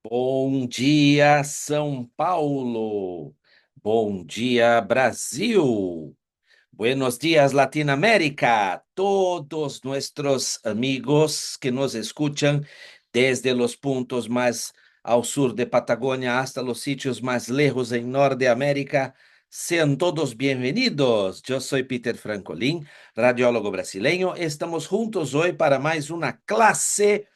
Bom dia, São Paulo. Bom dia, Brasil. Buenos días, Latinoamérica. Todos nuestros amigos que nos escuchan desde los puntos más al sur de Patagonia hasta los sitios más lejos en Norteamérica, sean todos bienvenidos. Yo soy Peter Francolin, radiólogo brasileño. Estamos juntos hoy para más una clase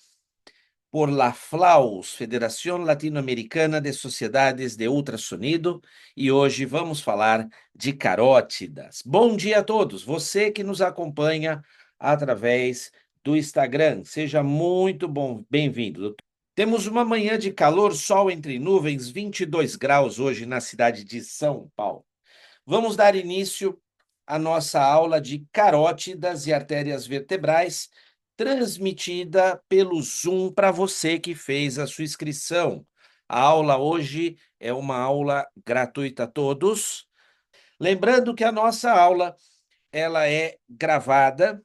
por la FLAUS, Federação Latino-Americana de Sociedades de Ultrassonido, e hoje vamos falar de carótidas. Bom dia a todos, você que nos acompanha através do Instagram, seja muito bem-vindo. Temos uma manhã de calor, sol entre nuvens, 22 graus hoje na cidade de São Paulo. Vamos dar início à nossa aula de carótidas e artérias vertebrais, transmitida pelo Zoom para você que fez a sua inscrição. A aula hoje é uma aula gratuita a todos. Lembrando que a nossa aula ela é gravada,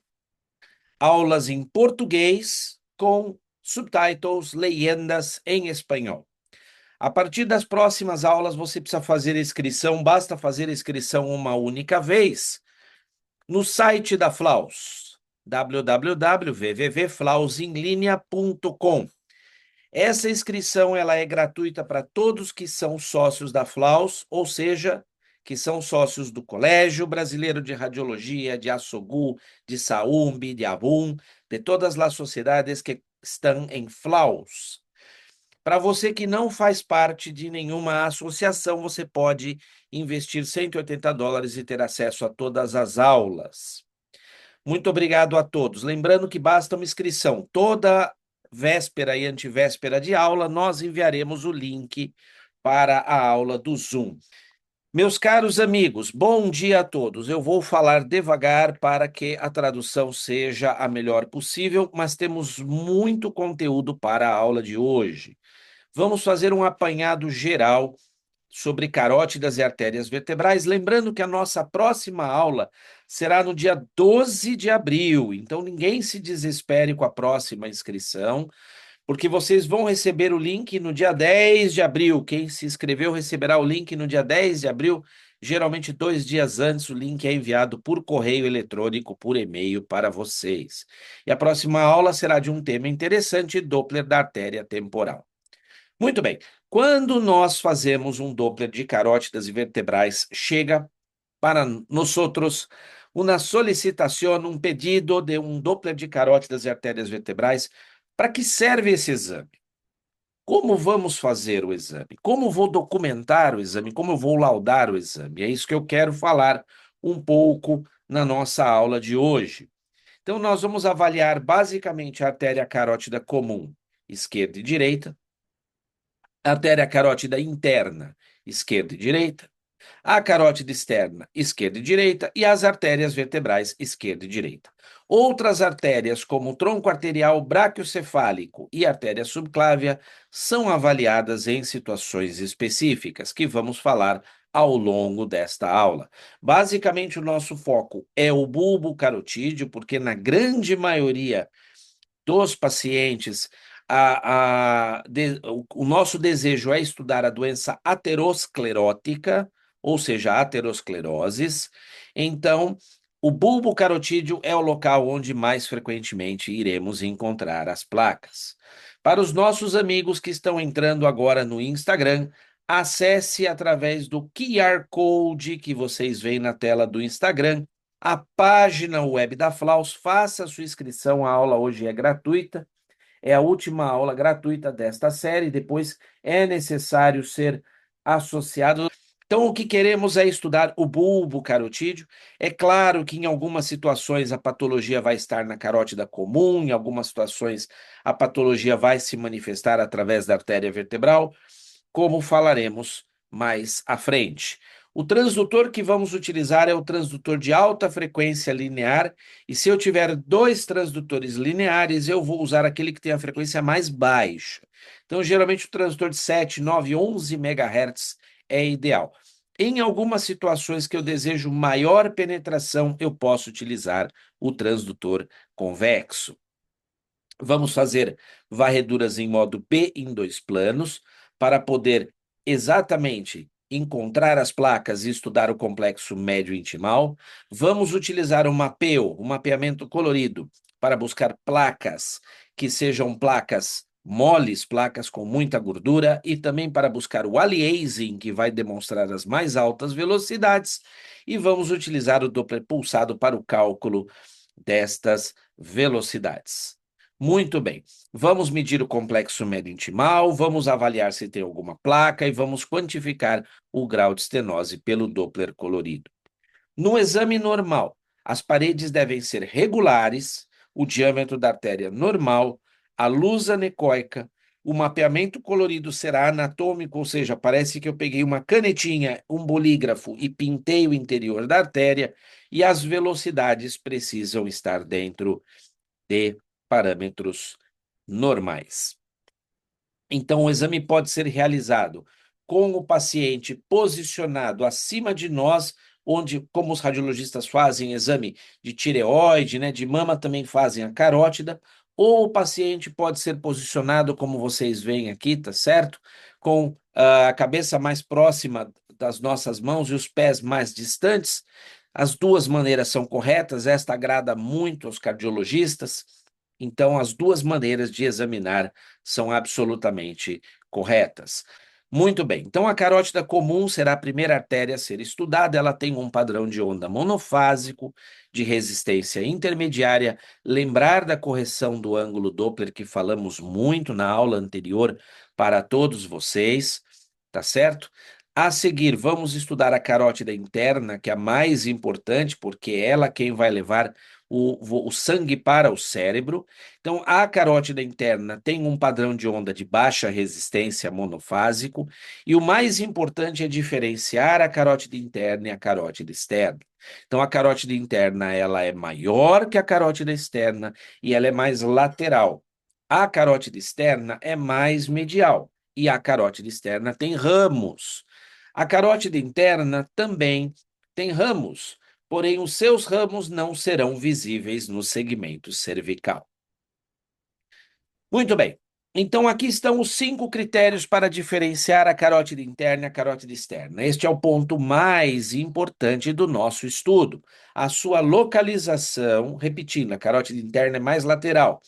aulas em português com subtitles, leyendas em espanhol. A partir das próximas aulas, você precisa fazer a inscrição, basta fazer a inscrição uma única vez no site da Flaus, www.flausinlinea.com. Essa inscrição ela é gratuita para todos que são sócios da Flaus, ou seja, que são sócios do Colégio Brasileiro de Radiologia, de Assogu, de Saúmbi, de Abum, de todas as sociedades que estão em Flaus. Para você que não faz parte de nenhuma associação, você pode investir US$ 180 e ter acesso a todas as aulas. Muito obrigado a todos. Lembrando que basta uma inscrição. Toda véspera e antivéspera de aula, nós enviaremos o link para a aula do Zoom. Meus caros amigos, bom dia a todos. Eu vou falar devagar para que a tradução seja a melhor possível, mas temos muito conteúdo para a aula de hoje. Vamos fazer um apanhado geral sobre carótidas e artérias vertebrais, lembrando que a nossa próxima aula será no dia 12 de abril, então ninguém se desespere com a próxima inscrição, porque vocês vão receber o link no dia 10 de abril. Quem se inscreveu receberá o link no dia 10 de abril. Geralmente, 2 dias antes, o link é enviado por correio eletrônico, por e-mail para vocês. E a próxima aula será de um tema interessante, Doppler da artéria temporal. Muito bem. Quando nós fazemos um Doppler de carótidas e vertebrais, chega para nós outros uma solicitação, um pedido de um Doppler de carótidas e artérias vertebrais. Para que serve esse exame? Como vamos fazer o exame? Como vou documentar o exame? Como eu vou laudar o exame? É isso que eu quero falar um pouco na nossa aula de hoje. Então, nós vamos avaliar basicamente a artéria carótida comum, esquerda e direita, a artéria carótida interna, esquerda e direita, a carótida externa, esquerda e direita, e as artérias vertebrais, esquerda e direita. Outras artérias, como o tronco arterial braquiocefálico e artéria subclávia, são avaliadas em situações específicas, que vamos falar ao longo desta aula. Basicamente, o nosso foco é o bulbo carotídeo, porque na grande maioria dos pacientes, o nosso desejo é estudar a doença aterosclerótica, ou seja, a ateroscleroses. Então, o bulbo carotídeo é o local onde mais frequentemente iremos encontrar as placas. Para os nossos amigos que estão entrando agora no Instagram, acesse através do QR Code que vocês veem na tela do Instagram a página web da Flaus, faça a sua inscrição, a aula hoje é gratuita, é a última aula gratuita desta série, depois é necessário ser associado. Então, o que queremos é estudar o bulbo carotídeo. É claro que em algumas situações a patologia vai estar na carótida comum, em algumas situações a patologia vai se manifestar através da artéria vertebral, como falaremos mais à frente. O transdutor que vamos utilizar é o transdutor de alta frequência linear, e se eu tiver dois transdutores lineares, eu vou usar aquele que tem a frequência mais baixa. Então, geralmente, o transdutor de 7, 9, 11 MHz é ideal. Em algumas situações que eu desejo maior penetração, eu posso utilizar o transdutor convexo. Vamos fazer varreduras em modo P em dois planos para poder exatamente encontrar as placas e estudar o complexo médio intimal. Vamos utilizar o mapeio, o mapeamento colorido, para buscar placas que sejam placas moles, placas com muita gordura, e também para buscar o aliasing, que vai demonstrar as mais altas velocidades, e vamos utilizar o Doppler pulsado para o cálculo destas velocidades. Muito bem. Vamos medir o complexo médio intimal, vamos avaliar se tem alguma placa e vamos quantificar o grau de estenose pelo Doppler colorido. No exame normal, as paredes devem ser regulares, o diâmetro da artéria normal, a luz anecoica, o mapeamento colorido será anatômico, ou seja, parece que eu peguei uma canetinha, um bolígrafo e pintei o interior da artéria, e as velocidades precisam estar dentro de parâmetros normais. Então, o exame pode ser realizado com o paciente posicionado acima de nós, onde, como os radiologistas fazem exame de tireoide, né, de mama também fazem a carótida, ou o paciente pode ser posicionado, como vocês veem aqui, tá certo? Com a cabeça mais próxima das nossas mãos e os pés mais distantes. As duas maneiras são corretas, esta agrada muito aos cardiologistas. Então, as duas maneiras de examinar são absolutamente corretas. Muito bem. Então, a carótida comum será a primeira artéria a ser estudada. Ela tem um padrão de onda monofásico, de resistência intermediária. Lembrar da correção do ângulo Doppler, que falamos muito na aula anterior para todos vocês, tá certo? A seguir, vamos estudar a carótida interna, que é a mais importante, porque é ela quem vai levar o sangue para o cérebro. Então, a carótida interna tem um padrão de onda de baixa resistência monofásico, e o mais importante é diferenciar a carótida interna e a carótida externa. Então, a carótida interna ela é maior que a carótida externa e ela é mais lateral. A carótida externa é mais medial e a carótida externa tem ramos. A carótida interna também tem ramos, porém os seus ramos não serão visíveis no segmento cervical. Muito bem. Então, aqui estão os 5 critérios para diferenciar a carótida interna e a carótida externa. Este é o ponto mais importante do nosso estudo. A sua localização, repetindo, a carótida interna é mais lateral.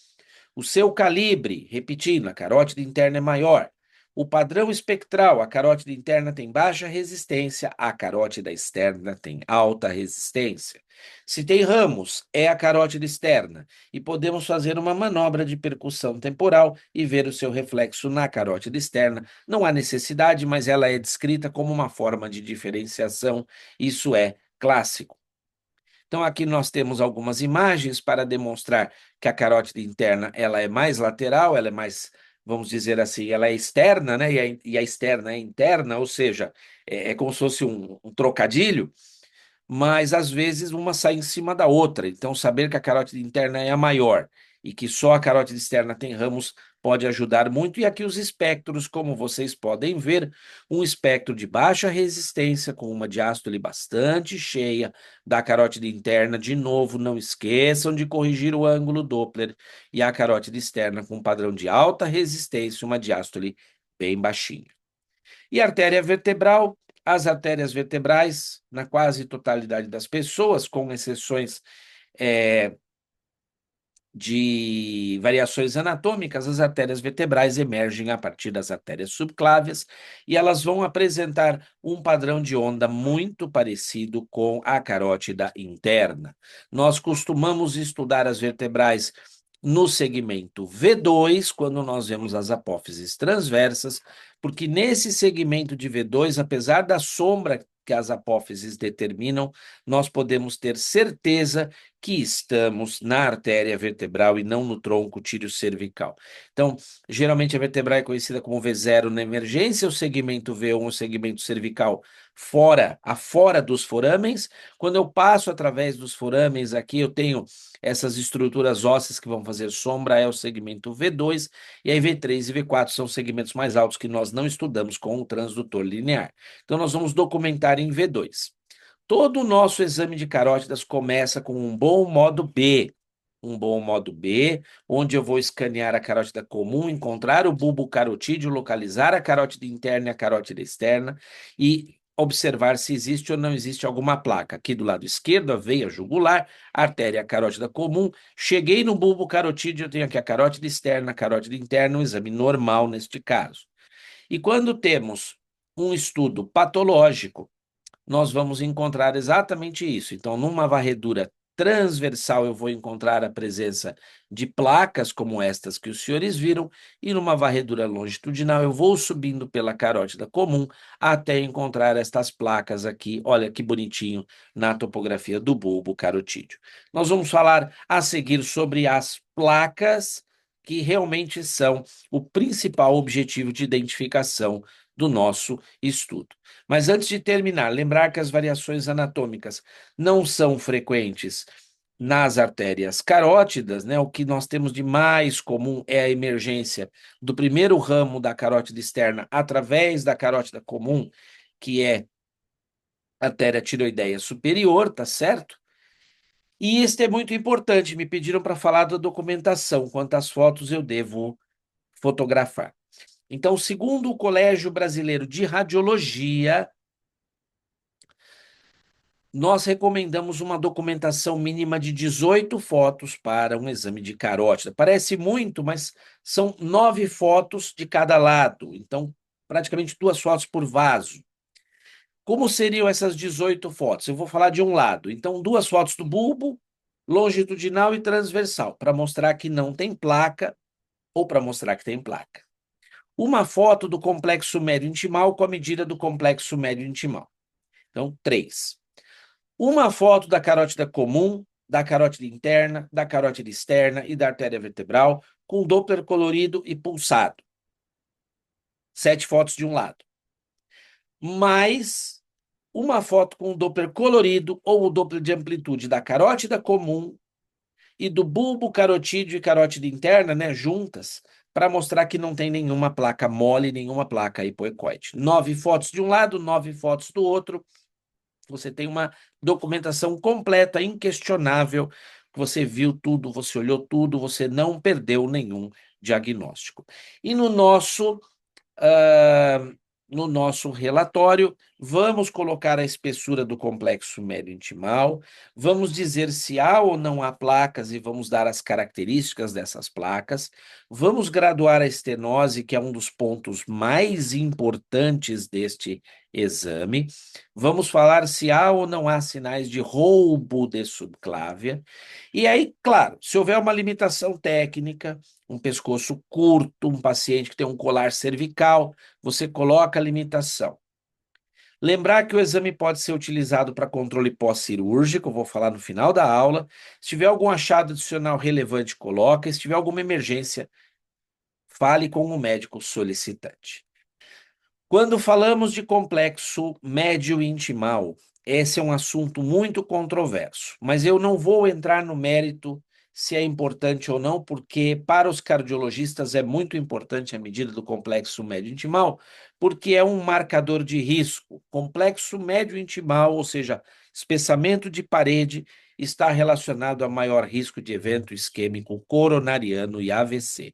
O seu calibre, repetindo, a carótida interna é maior. O padrão espectral, a carótida interna tem baixa resistência, a carótida externa tem alta resistência. Se tem ramos, é a carótida externa, e podemos fazer uma manobra de percussão temporal e ver o seu reflexo na carótida externa. Não há necessidade, mas ela é descrita como uma forma de diferenciação, isso é clássico. Então, aqui nós temos algumas imagens para demonstrar que a carótida interna ela é mais lateral, ela é mais, vamos dizer assim, ela é externa, né? E a externa é interna, ou seja, é como se fosse um trocadilho, mas às vezes uma sai em cima da outra. Então, saber que a carótida interna é a maior e que só a carótida externa tem ramos pode ajudar muito. E aqui os espectros, como vocês podem ver, um espectro de baixa resistência com uma diástole bastante cheia da carótida interna. De novo, não esqueçam de corrigir o ângulo Doppler, e a carótida externa com um padrão de alta resistência, uma diástole bem baixinha. E a artéria vertebral, as artérias vertebrais, na quase totalidade das pessoas, com exceções de variações anatômicas, as artérias vertebrais emergem a partir das artérias subclávias e elas vão apresentar um padrão de onda muito parecido com a carótida interna. Nós costumamos estudar as vertebrais no segmento V2, quando nós vemos as apófises transversas, porque nesse segmento de V2, apesar da sombra que as apófises determinam, nós podemos ter certeza que estamos na artéria vertebral e não no tronco tíreo-cervical. Então, geralmente a vertebral é conhecida como V0 na emergência, o segmento V1, o segmento cervical afora dos foramens. Quando eu passo através dos foramens aqui, eu tenho essas estruturas ósseas que vão fazer sombra, é o segmento V2, e aí V3 e V4 são segmentos mais altos que nós não estudamos com o transdutor linear. Então, nós vamos documentar em V2. Todo o nosso exame de carótidas começa com um bom modo B. um bom modo B, onde eu vou escanear a carótida comum, encontrar o bulbo carotídeo, localizar a carótida interna e a carótida externa e observar se existe ou não existe alguma placa. Aqui do lado esquerdo, a veia jugular, artéria carótida comum. Cheguei no bulbo carotídeo, eu tenho aqui a carótida externa, a carótida interna, um exame normal neste caso. E quando temos um estudo patológico, nós vamos encontrar exatamente isso. Então, numa varredura transversal, eu vou encontrar a presença de placas como estas que os senhores viram, e numa varredura longitudinal, eu vou subindo pela carótida comum até encontrar estas placas aqui. Olha que bonitinho na topografia do bulbo carotídeo. Nós vamos falar a seguir sobre as placas, que realmente são o principal objetivo de identificação do nosso estudo. Mas antes de terminar, lembrar que as variações anatômicas não são frequentes nas artérias carótidas, né? O que nós temos de mais comum é a emergência do primeiro ramo da carótida externa através da carótida comum, que é a artéria tireoideia superior, tá certo? E este é muito importante, me pediram para falar da documentação, quantas fotos eu devo fotografar. Então, segundo o Colégio Brasileiro de Radiologia, nós recomendamos uma documentação mínima de 18 fotos para um exame de carótida. Parece muito, mas são 9 fotos de cada lado, então praticamente 2 fotos por vaso. Como seriam essas 18 fotos? Eu vou falar de um lado. Então, 2 fotos do bulbo, longitudinal e transversal, para mostrar que não tem placa ou para mostrar que tem placa. Uma foto do complexo médio intimal com a medida do complexo médio intimal. Então, 3. Uma foto da carótida comum, da carótida interna, da carótida externa e da artéria vertebral, com Doppler colorido e pulsado. 7 fotos de um lado. Mais uma foto com o Doppler colorido ou o Doppler de amplitude da carótida comum e do bulbo carotídeo e carótida interna, né, juntas, para mostrar que não tem nenhuma placa mole, nenhuma placa hipoecoide. 9 fotos de um lado, 9 fotos do outro. Você tem uma documentação completa, inquestionável, você viu tudo, você olhou tudo, você não perdeu nenhum diagnóstico. E ah, no nosso relatório, vamos colocar a espessura do complexo médio intimal, vamos dizer se há ou não há placas e vamos dar as características dessas placas, vamos graduar a estenose, que é um dos pontos mais importantes deste exame, vamos falar se há ou não há sinais de roubo de subclávia, e aí, claro, se houver uma limitação técnica, um pescoço curto, um paciente que tem um colar cervical, você coloca a limitação. Lembrar que o exame pode ser utilizado para controle pós-cirúrgico, vou falar no final da aula. Se tiver algum achado adicional relevante, coloca. Se tiver alguma emergência, fale com o médico solicitante. Quando falamos de complexo médio intimal, esse é um assunto muito controverso, mas eu não vou entrar no mérito se é importante ou não, porque para os cardiologistas é muito importante a medida do complexo médio intimal, porque é um marcador de risco. Complexo médio intimal, ou seja, espessamento de parede, está relacionado a maior risco de evento isquêmico coronariano e AVC.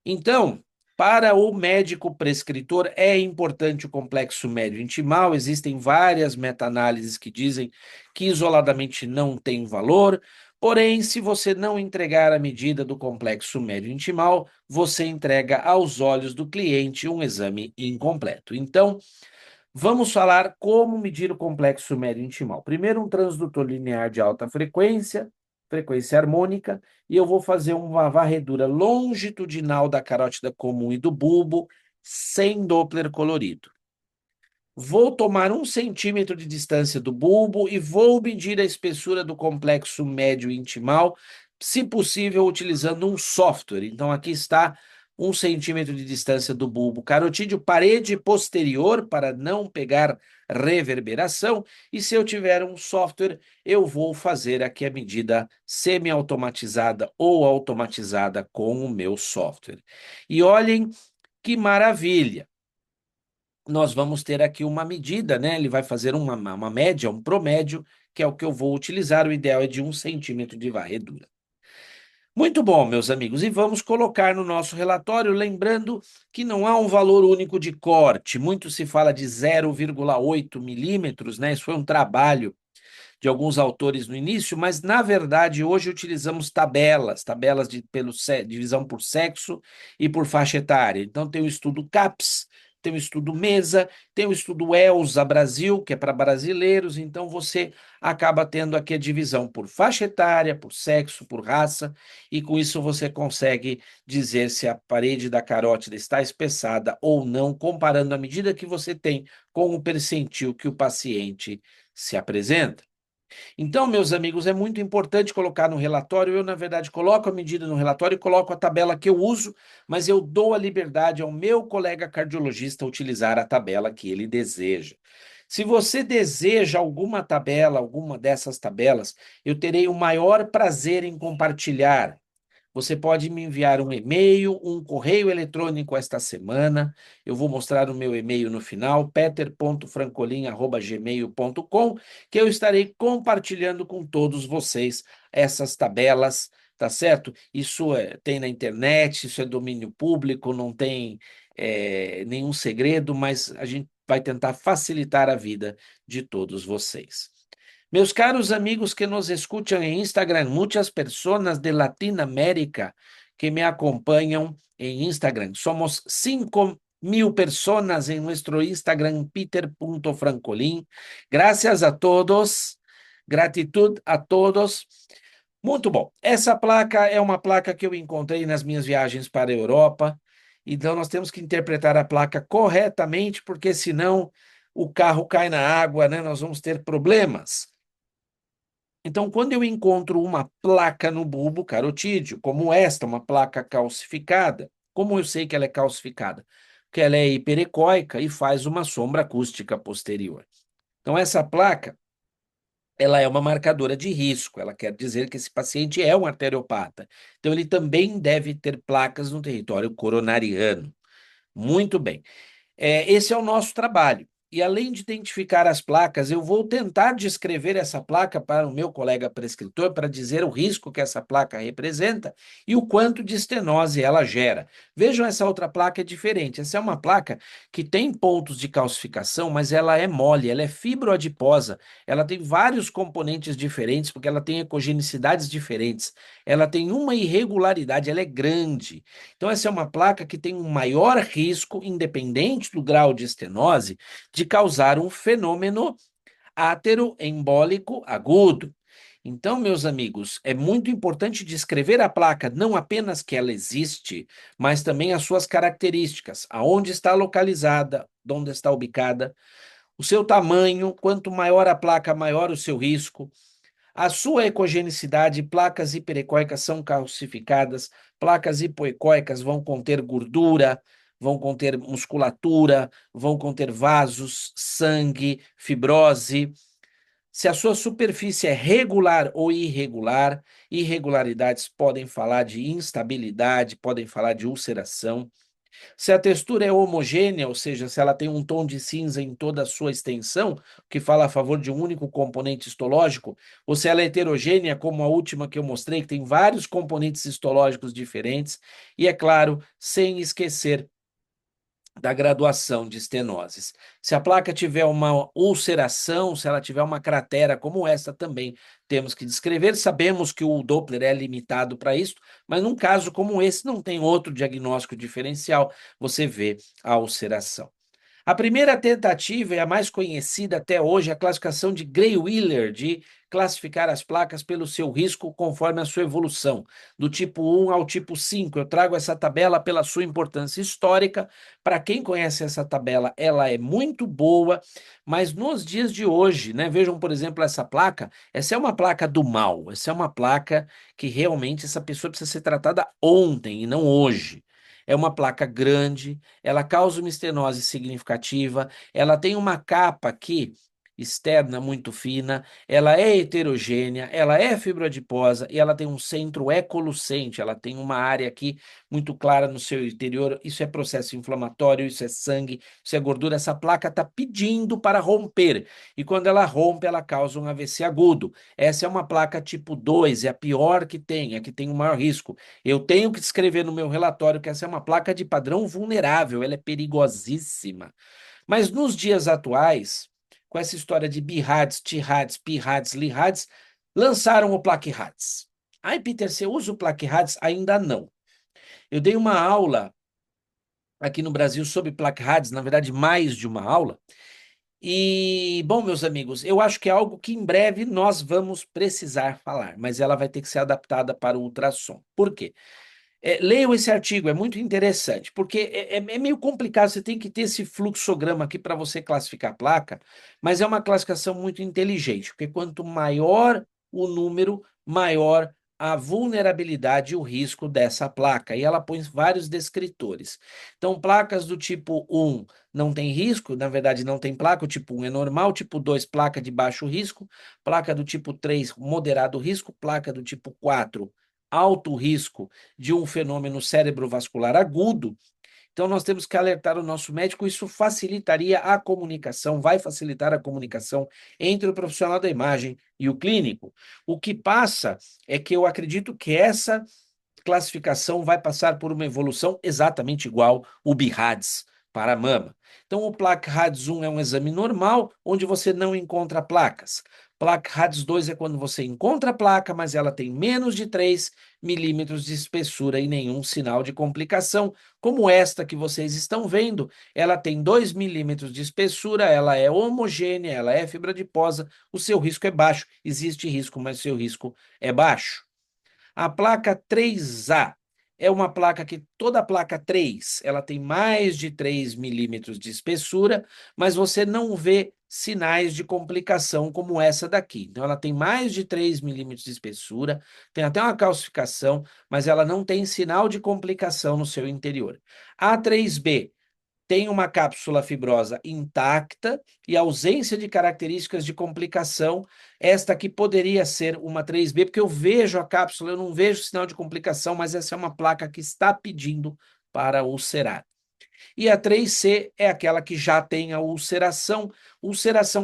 Então, para o médico prescritor, é importante o complexo médio intimal. Existem várias meta-análises que dizem que isoladamente não tem valor, porém, se você não entregar a medida do complexo médio intimal, você entrega aos olhos do cliente um exame incompleto. Então, vamos falar como medir o complexo médio intimal. Primeiro, um transdutor linear de alta frequência, frequência harmônica, e eu vou fazer uma varredura longitudinal da carótida comum e do bulbo, sem Doppler colorido. Vou tomar 1 centímetro de distância do bulbo e vou medir a espessura do complexo médio intimal, se possível, utilizando um software. Então, aqui está 1 centímetro de distância do bulbo carotídeo, parede posterior, para não pegar reverberação. E se eu tiver um software, eu vou fazer aqui a medida semi-automatizada ou automatizada com o meu software. E olhem que maravilha! Nós vamos ter aqui uma medida, né? Ele vai fazer uma média, um promédio, que é o que eu vou utilizar. O ideal é de 1 centímetro de varredura. Muito bom, meus amigos, e vamos colocar no nosso relatório, lembrando que não há um valor único de corte, muito se fala de 0,8 milímetros, né? Isso foi um trabalho de alguns autores no início, mas na verdade hoje utilizamos tabelas divisão por sexo e por faixa etária. Então tem o estudo CAPES, tem o estudo MESA, tem o estudo ELSA Brasil, que é para brasileiros, então você acaba tendo aqui a divisão por faixa etária, por sexo, por raça, e com isso você consegue dizer se a parede da carótida está espessada ou não, comparando a medida que você tem com o percentil que o paciente se apresenta. Então, meus amigos, é muito importante colocar no relatório. Eu, na verdade, coloco a medida no relatório e coloco a tabela que eu uso, mas eu dou a liberdade ao meu colega cardiologista utilizar a tabela que ele deseja. Se você deseja alguma tabela, alguma dessas tabelas, eu terei o maior prazer em compartilhar. Você pode me enviar um e-mail, um correio eletrônico esta semana. Eu vou mostrar o meu e-mail no final, peter.francolin@gmail.com, que eu estarei compartilhando com todos vocês essas tabelas, tá certo? Isso tem na internet, isso é domínio público, não tem nenhum segredo, mas a gente vai tentar facilitar a vida de todos vocês. Meus caros amigos que nos escuchan en Instagram, muchas personas de Latinoamérica que me acompañan en Instagram. Somos 5.000 personas en nuestro Instagram, peter.francolin. Gracias a todos, gratitud a todos. Muito bom. Essa placa é uma placa que eu encontrei nas minhas viagens para a Europa. Então, nós temos que interpretar a placa corretamente, porque senão o carro cai na água, né? Nós vamos ter problemas. Então, quando eu encontro uma placa no bulbo carotídeo, como esta, uma placa calcificada, como eu sei que ela é calcificada? Porque ela é hiperecóica e faz uma sombra acústica posterior. Então, essa placa, ela é uma marcadora de risco, ela quer dizer que esse paciente é um arteriopata. Então, ele também deve ter placas no território coronariano. Muito bem. Esse é o nosso trabalho. E além de identificar as placas, eu vou tentar descrever essa placa para o meu colega prescritor para dizer o risco que essa placa representa e o quanto de estenose ela gera. Vejam, essa outra placa é diferente. Essa é uma placa que tem pontos de calcificação, mas ela é mole, ela é fibroadiposa, ela tem vários componentes diferentes, porque ela tem ecogenicidades diferentes, ela tem uma irregularidade, ela é grande. Então, essa é uma placa que tem um maior risco, independente do grau de estenose, de causar um fenômeno ateroembólico agudo. Então, meus amigos, é muito importante descrever a placa, não apenas que ela existe, mas também as suas características, aonde está localizada, onde está ubicada, o seu tamanho, quanto maior a placa, maior o seu risco, a sua ecogenicidade. Placas hiperecóicas são calcificadas, placas hipoecóicas vão conter gordura, vão conter musculatura, vão conter vasos, sangue, fibrose. Se a sua superfície é regular ou irregular, irregularidades podem falar de instabilidade, podem falar de ulceração. Se a textura é homogênea, ou seja, se ela tem um tom de cinza em toda a sua extensão, que fala a favor de um único componente histológico, ou se ela é heterogênea, como a última que eu mostrei, que tem vários componentes histológicos diferentes, e é claro, sem esquecer da graduação de estenoses. Se a placa tiver uma ulceração, se ela tiver uma cratera como essa, também temos que descrever. Sabemos que o Doppler é limitado para isso, mas num caso como esse, não tem outro diagnóstico diferencial, você vê a ulceração. A primeira tentativa, e a mais conhecida até hoje, é a classificação de Gray-Wheeler, de classificar as placas pelo seu risco conforme a sua evolução, do tipo 1 ao tipo 5. Eu trago essa tabela pela sua importância histórica. Para quem conhece essa tabela, ela é muito boa, mas nos dias de hoje, né? Vejam, por exemplo, essa placa. Essa é uma placa do mal, essa é uma placa que realmente essa pessoa precisa ser tratada ontem e não hoje. É uma placa grande, ela causa uma estenose significativa, ela tem uma capa aqui externa muito fina, ela é heterogênea, ela é fibroadiposa e ela tem um centro ecolucente, ela tem uma área aqui muito clara no seu interior. Isso é processo inflamatório, isso é sangue, isso é gordura. Essa placa está pedindo para romper e quando ela rompe, ela causa um AVC agudo. Essa é uma placa tipo 2, é a pior que tem, é a que tem o maior risco. Eu tenho que escrever no meu relatório que essa é uma placa de padrão vulnerável, ela é perigosíssima. Mas nos dias atuais, com essa história de BIRADS, TIRADS, PIRADS, LIRADS, lançaram o Plaque RADS. Ai, Peter, você usa o Plaque RADS? Ainda não. Eu dei uma aula aqui no Brasil sobre Plaque RADS, na verdade, mais de uma aula. E, bom, meus amigos, eu acho que é algo que em breve nós vamos precisar falar, mas ela vai ter que ser adaptada para o ultrassom. Por quê? Leiam esse artigo, é muito interessante, porque é meio complicado, você tem que ter esse fluxograma aqui para você classificar a placa, mas é uma classificação muito inteligente, porque quanto maior o número, maior a vulnerabilidade e o risco dessa placa. E ela põe vários descritores. Então, placas do tipo 1 não tem risco, na verdade não tem placa, o tipo 1 é normal, tipo 2, placa de baixo risco, placa do tipo 3, moderado risco, placa do tipo 4, alto risco de um fenômeno cerebrovascular agudo. Então, nós temos que alertar o nosso médico, isso facilitaria a comunicação, vai facilitar a comunicação entre o profissional da imagem e o clínico. O que passa é que eu acredito que essa classificação vai passar por uma evolução exatamente igual o BIRADS para a mama. Então, o Plaque RADS 1 é um exame normal, onde você não encontra placas. Plaque RADS 2 é quando você encontra a placa, mas ela tem menos de 3 milímetros de espessura e nenhum sinal de complicação, como esta que vocês estão vendo. Ela tem 2 milímetros de espessura, ela é homogênea, ela é fibrodiposa, o seu risco é baixo. Existe risco, mas o seu risco é baixo. A placa 3A é uma placa que toda placa 3, ela tem mais de 3 milímetros de espessura, mas você não vê sinais de complicação como essa daqui. Então, ela tem mais de 3 milímetros de espessura, tem até uma calcificação, mas ela não tem sinal de complicação no seu interior. A 3B tem uma cápsula fibrosa intacta e ausência de características de complicação. Esta aqui poderia ser uma 3B, porque eu vejo a cápsula, eu não vejo sinal de complicação, mas essa é uma placa que está pedindo para ulcerar. E a 3C é aquela que já tem a ulceração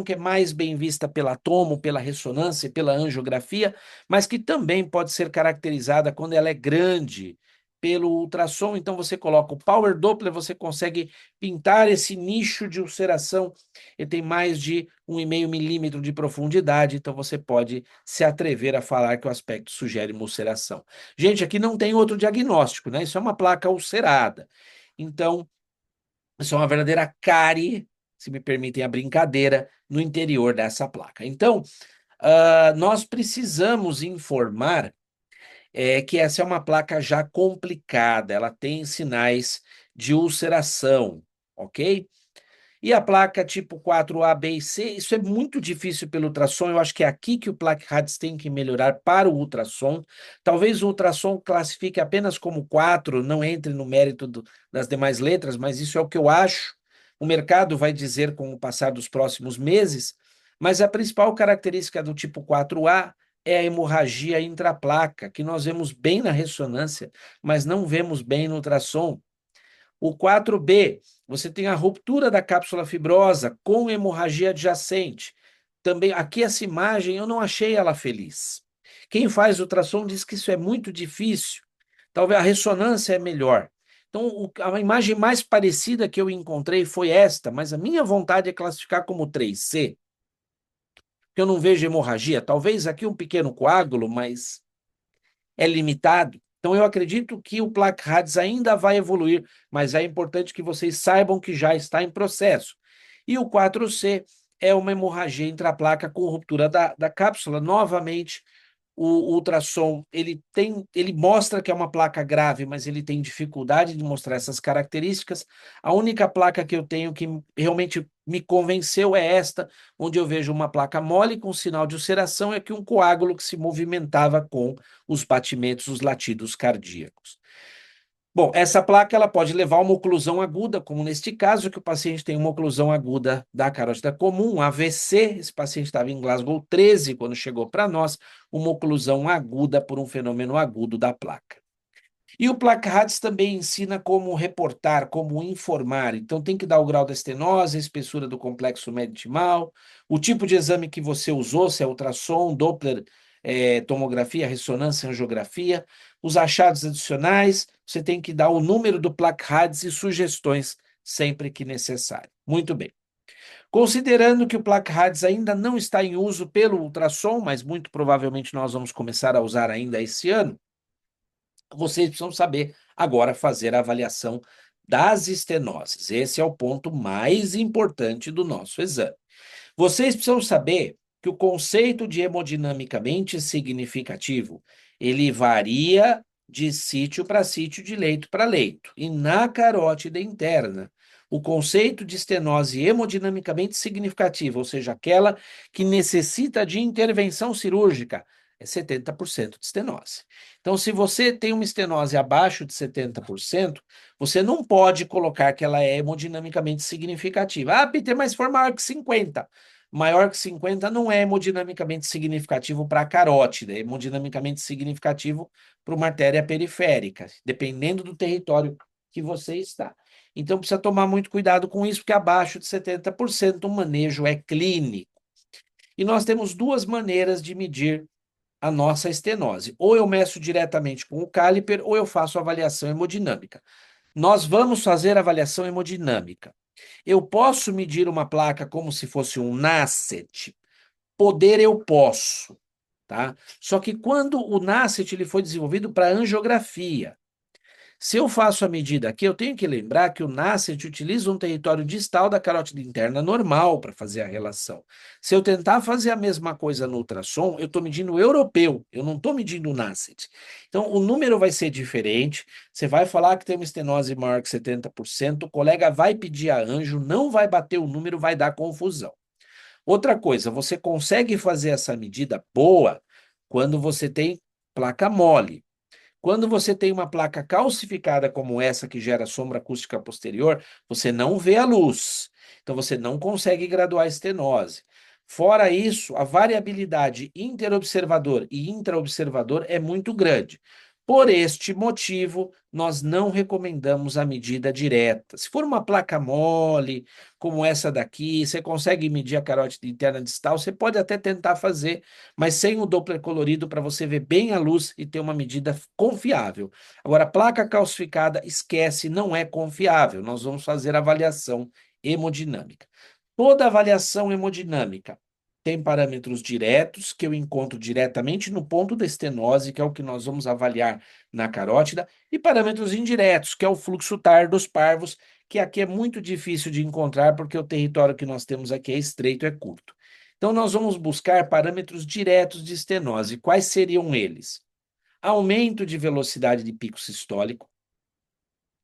que é mais bem vista pela tomo, pela ressonância e pela angiografia, mas que também pode ser caracterizada quando ela é grande pelo ultrassom. Então você coloca o Power Doppler, você consegue pintar esse nicho de ulceração, ele tem mais de 1,5 milímetro de profundidade, então você pode se atrever a falar que o aspecto sugere uma ulceração. Gente, aqui não tem outro diagnóstico, né? Isso é uma placa ulcerada. Então, isso é uma verdadeira cárie, se me permitem a brincadeira, no interior dessa placa. Então, nós precisamos informar que essa é uma placa já complicada, ela tem sinais de ulceração, ok? E a placa tipo 4A, B e C, isso é muito difícil pelo ultrassom, eu acho que é aqui que o Plaque RADS tem que melhorar para o ultrassom. Talvez o ultrassom classifique apenas como 4, não entre no mérito das demais letras, mas isso é o que eu acho. O mercado vai dizer com o passar dos próximos meses, mas a principal característica do tipo 4A é a hemorragia intraplaca, que nós vemos bem na ressonância, mas não vemos bem no ultrassom. O 4B, você tem a ruptura da cápsula fibrosa com hemorragia adjacente. Também aqui essa imagem eu não achei ela feliz. Quem faz ultrassom diz que isso é muito difícil. Talvez a ressonância é melhor. Então, a imagem mais parecida que eu encontrei foi esta, mas a minha vontade é classificar como 3C, porque eu não vejo hemorragia. Talvez aqui um pequeno coágulo, mas é limitado. Então, eu acredito que o Plaque RADS ainda vai evoluir, mas é importante que vocês saibam que já está em processo. E o 4C é uma hemorragia intraplaca com ruptura da cápsula. Novamente, o ultrassom, ele mostra que é uma placa grave, mas ele tem dificuldade de mostrar essas características. A única placa que eu tenho que realmente me convenceu é esta, onde eu vejo uma placa mole com sinal de ulceração e aqui um coágulo que se movimentava com os batimentos, os latidos cardíacos. Bom, essa placa ela pode levar a uma oclusão aguda, como neste caso, que o paciente tem uma oclusão aguda da carótida comum, um AVC. Esse paciente estava em Glasgow 13 quando chegou para nós, uma oclusão aguda por um fenômeno agudo da placa. E o Plaque Hadds também ensina como reportar, como informar. Então, tem que dar o grau da estenose, a espessura do complexo médio-timal, o tipo de exame que você usou, se é ultrassom, Doppler, tomografia, ressonância, angiografia, os achados adicionais, você tem que dar o número do Plaque Hadds e sugestões sempre que necessário. Muito bem. Considerando que o Plaque Hadds ainda não está em uso pelo ultrassom, mas muito provavelmente nós vamos começar a usar ainda esse ano, vocês precisam saber agora fazer a avaliação das estenoses. Esse é o ponto mais importante do nosso exame. Vocês precisam saber que o conceito de hemodinamicamente significativo, ele varia de sítio para sítio, de leito para leito. E na carótida interna, o conceito de estenose hemodinamicamente significativa, ou seja, aquela que necessita de intervenção cirúrgica, é 70% de estenose. Então, se você tem uma estenose abaixo de 70%, você não pode colocar que ela é hemodinamicamente significativa. Ah, Peter, mas se for maior que 50. Maior que 50 não é hemodinamicamente significativo para a carótida, é hemodinamicamente significativo para uma artéria periférica, dependendo do território que você está. Então, precisa tomar muito cuidado com isso, porque abaixo de 70% o manejo é clínico. E nós temos duas maneiras de medir a nossa estenose. Ou eu meço diretamente com o caliper, ou eu faço avaliação hemodinâmica. Nós vamos fazer avaliação hemodinâmica. Eu posso medir uma placa como se fosse um NASCET? Poder eu posso, tá? Só que quando o NASCET ele foi desenvolvido para angiografia, se eu faço a medida aqui, eu tenho que lembrar que o NASCET utiliza um território distal da carótida interna normal para fazer a relação. Se eu tentar fazer a mesma coisa no ultrassom, eu estou medindo o europeu, eu não estou medindo o NASCET. Então, o número vai ser diferente, você vai falar que tem uma estenose maior que 70%, o colega vai pedir a anjo, não vai bater o número, vai dar confusão. Outra coisa, você consegue fazer essa medida boa quando você tem placa mole. Quando você tem uma placa calcificada como essa, que gera sombra acústica posterior, você não vê a luz. Então, você não consegue graduar a estenose. Fora isso, a variabilidade interobservador e intraobservador é muito grande. Por este motivo, nós não recomendamos a medida direta. Se for uma placa mole, como essa daqui, você consegue medir a carótida interna distal, você pode até tentar fazer, mas sem o Doppler colorido para você ver bem a luz e ter uma medida confiável. Agora, placa calcificada, esquece, não é confiável. Nós vamos fazer avaliação hemodinâmica. Toda avaliação hemodinâmica tem parâmetros diretos que eu encontro diretamente no ponto da estenose, que é o que nós vamos avaliar na carótida, e parâmetros indiretos, que é o fluxo TAR dos parvos, que aqui é muito difícil de encontrar porque o território que nós temos aqui é estreito, é curto. Então, nós vamos buscar parâmetros diretos de estenose. Quais seriam eles? Aumento de velocidade de pico sistólico,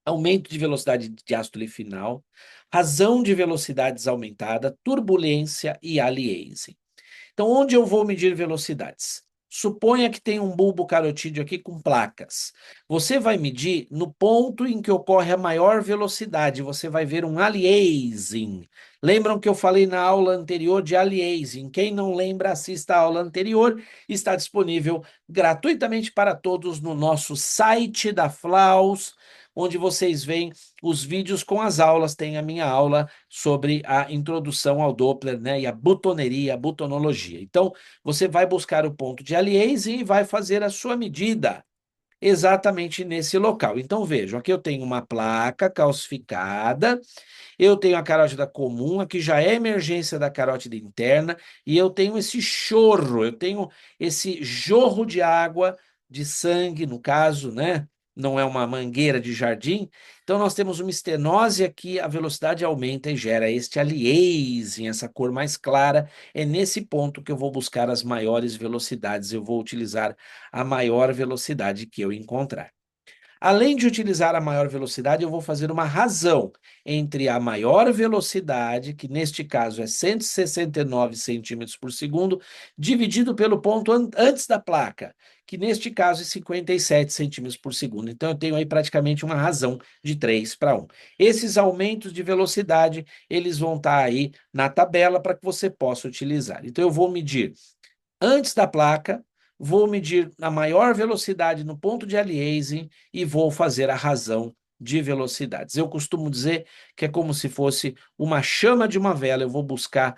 aumento de velocidade de diástole final, razão de velocidades aumentada, turbulência e aliasing. Então, onde eu vou medir velocidades? Suponha que tem um bulbo carotídeo aqui com placas. Você vai medir no ponto em que ocorre a maior velocidade. Você vai ver um aliasing. Lembram que eu falei na aula anterior de aliasing? Quem não lembra, assista a aula anterior. Está disponível gratuitamente para todos no nosso site da Flaus, onde vocês veem os vídeos com as aulas. Tem a minha aula sobre a introdução ao Doppler, né, e a butoneria, a butonologia. Então, você vai buscar o ponto de aliasing e vai fazer a sua medida exatamente nesse local. Então, vejam, aqui eu tenho uma placa calcificada, eu tenho a carótida comum, aqui já é emergência da carótida interna, e eu tenho esse chorro, eu tenho esse jorro de água, de sangue, no caso, né? Não é uma mangueira de jardim. Então, nós temos uma estenose aqui, a velocidade aumenta e gera este aliasing, essa cor mais clara. É nesse ponto que eu vou buscar as maiores velocidades, eu vou utilizar a maior velocidade que eu encontrar. Além de utilizar a maior velocidade, eu vou fazer uma razão entre a maior velocidade, que neste caso é 169 centímetros por segundo, dividido pelo ponto antes da placa, que neste caso é 57 centímetros por segundo. Então, eu tenho aí praticamente uma razão de 3 para 1. Esses aumentos de velocidade, eles vão estar aí na tabela para que você possa utilizar. Então, eu vou medir antes da placa, vou medir a maior velocidade no ponto de aliasing e vou fazer a razão de velocidades. Eu costumo dizer que é como se fosse uma chama de uma vela, eu vou buscar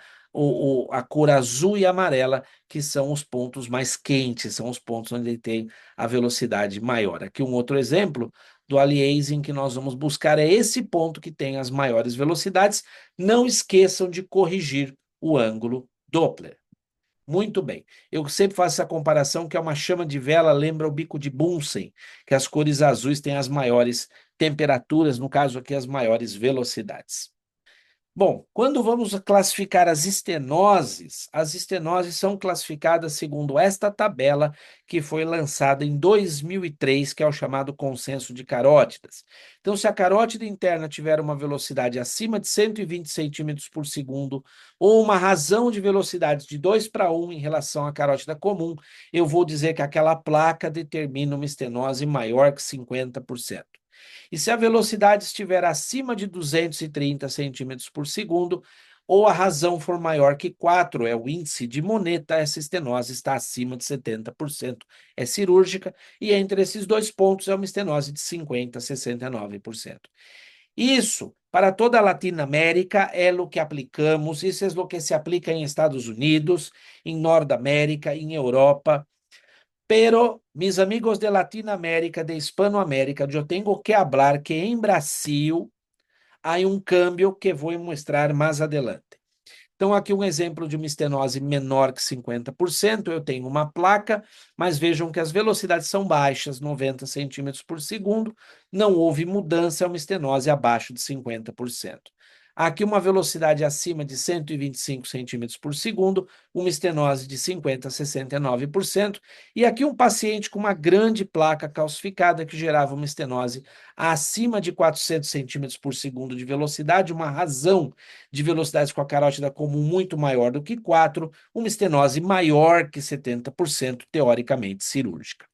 a cor azul e amarela, que são os pontos mais quentes, são os pontos onde ele tem a velocidade maior. Aqui um outro exemplo do aliasing que nós vamos buscar é esse ponto que tem as maiores velocidades. Não esqueçam de corrigir o ângulo Doppler. Muito bem. Eu sempre faço essa comparação que é uma chama de vela, lembra o bico de Bunsen, que as cores azuis têm as maiores temperaturas, no caso aqui, as maiores velocidades. Bom, quando vamos classificar as estenoses são classificadas segundo esta tabela que foi lançada em 2003, que é o chamado consenso de carótidas. Então, se a carótida interna tiver uma velocidade acima de 120 centímetros por segundo ou uma razão de velocidades de 2 para 1 em relação à carótida comum, eu vou dizer que aquela placa determina uma estenose maior que 50%. E se a velocidade estiver acima de 230 centímetros por segundo, ou a razão for maior que 4, é o índice de Moneta, essa estenose está acima de 70%, é cirúrgica, e entre esses dois pontos é uma estenose de 50% a 69%. Isso, para toda a Latinoamérica, é o que aplicamos, isso é o que se aplica em Estados Unidos, em Norte-América, em Europa. Pero, mis amigos de Latinoamérica, de Hispanoamérica, eu tenho que falar que em Brasil há um câmbio que vou mostrar mais adelante. Então, aqui um exemplo de uma estenose menor que 50%, eu tenho uma placa, mas vejam que as velocidades são baixas, 90 centímetros por segundo, não houve mudança, é uma estenose abaixo de 50%. Aqui uma velocidade acima de 125 centímetros por segundo, uma estenose de 50 a 69%, e aqui um paciente com uma grande placa calcificada que gerava uma estenose acima de 400 centímetros por segundo de velocidade, uma razão de velocidades com a carótida comum muito maior do que 4, uma estenose maior que 70%, teoricamente cirúrgica.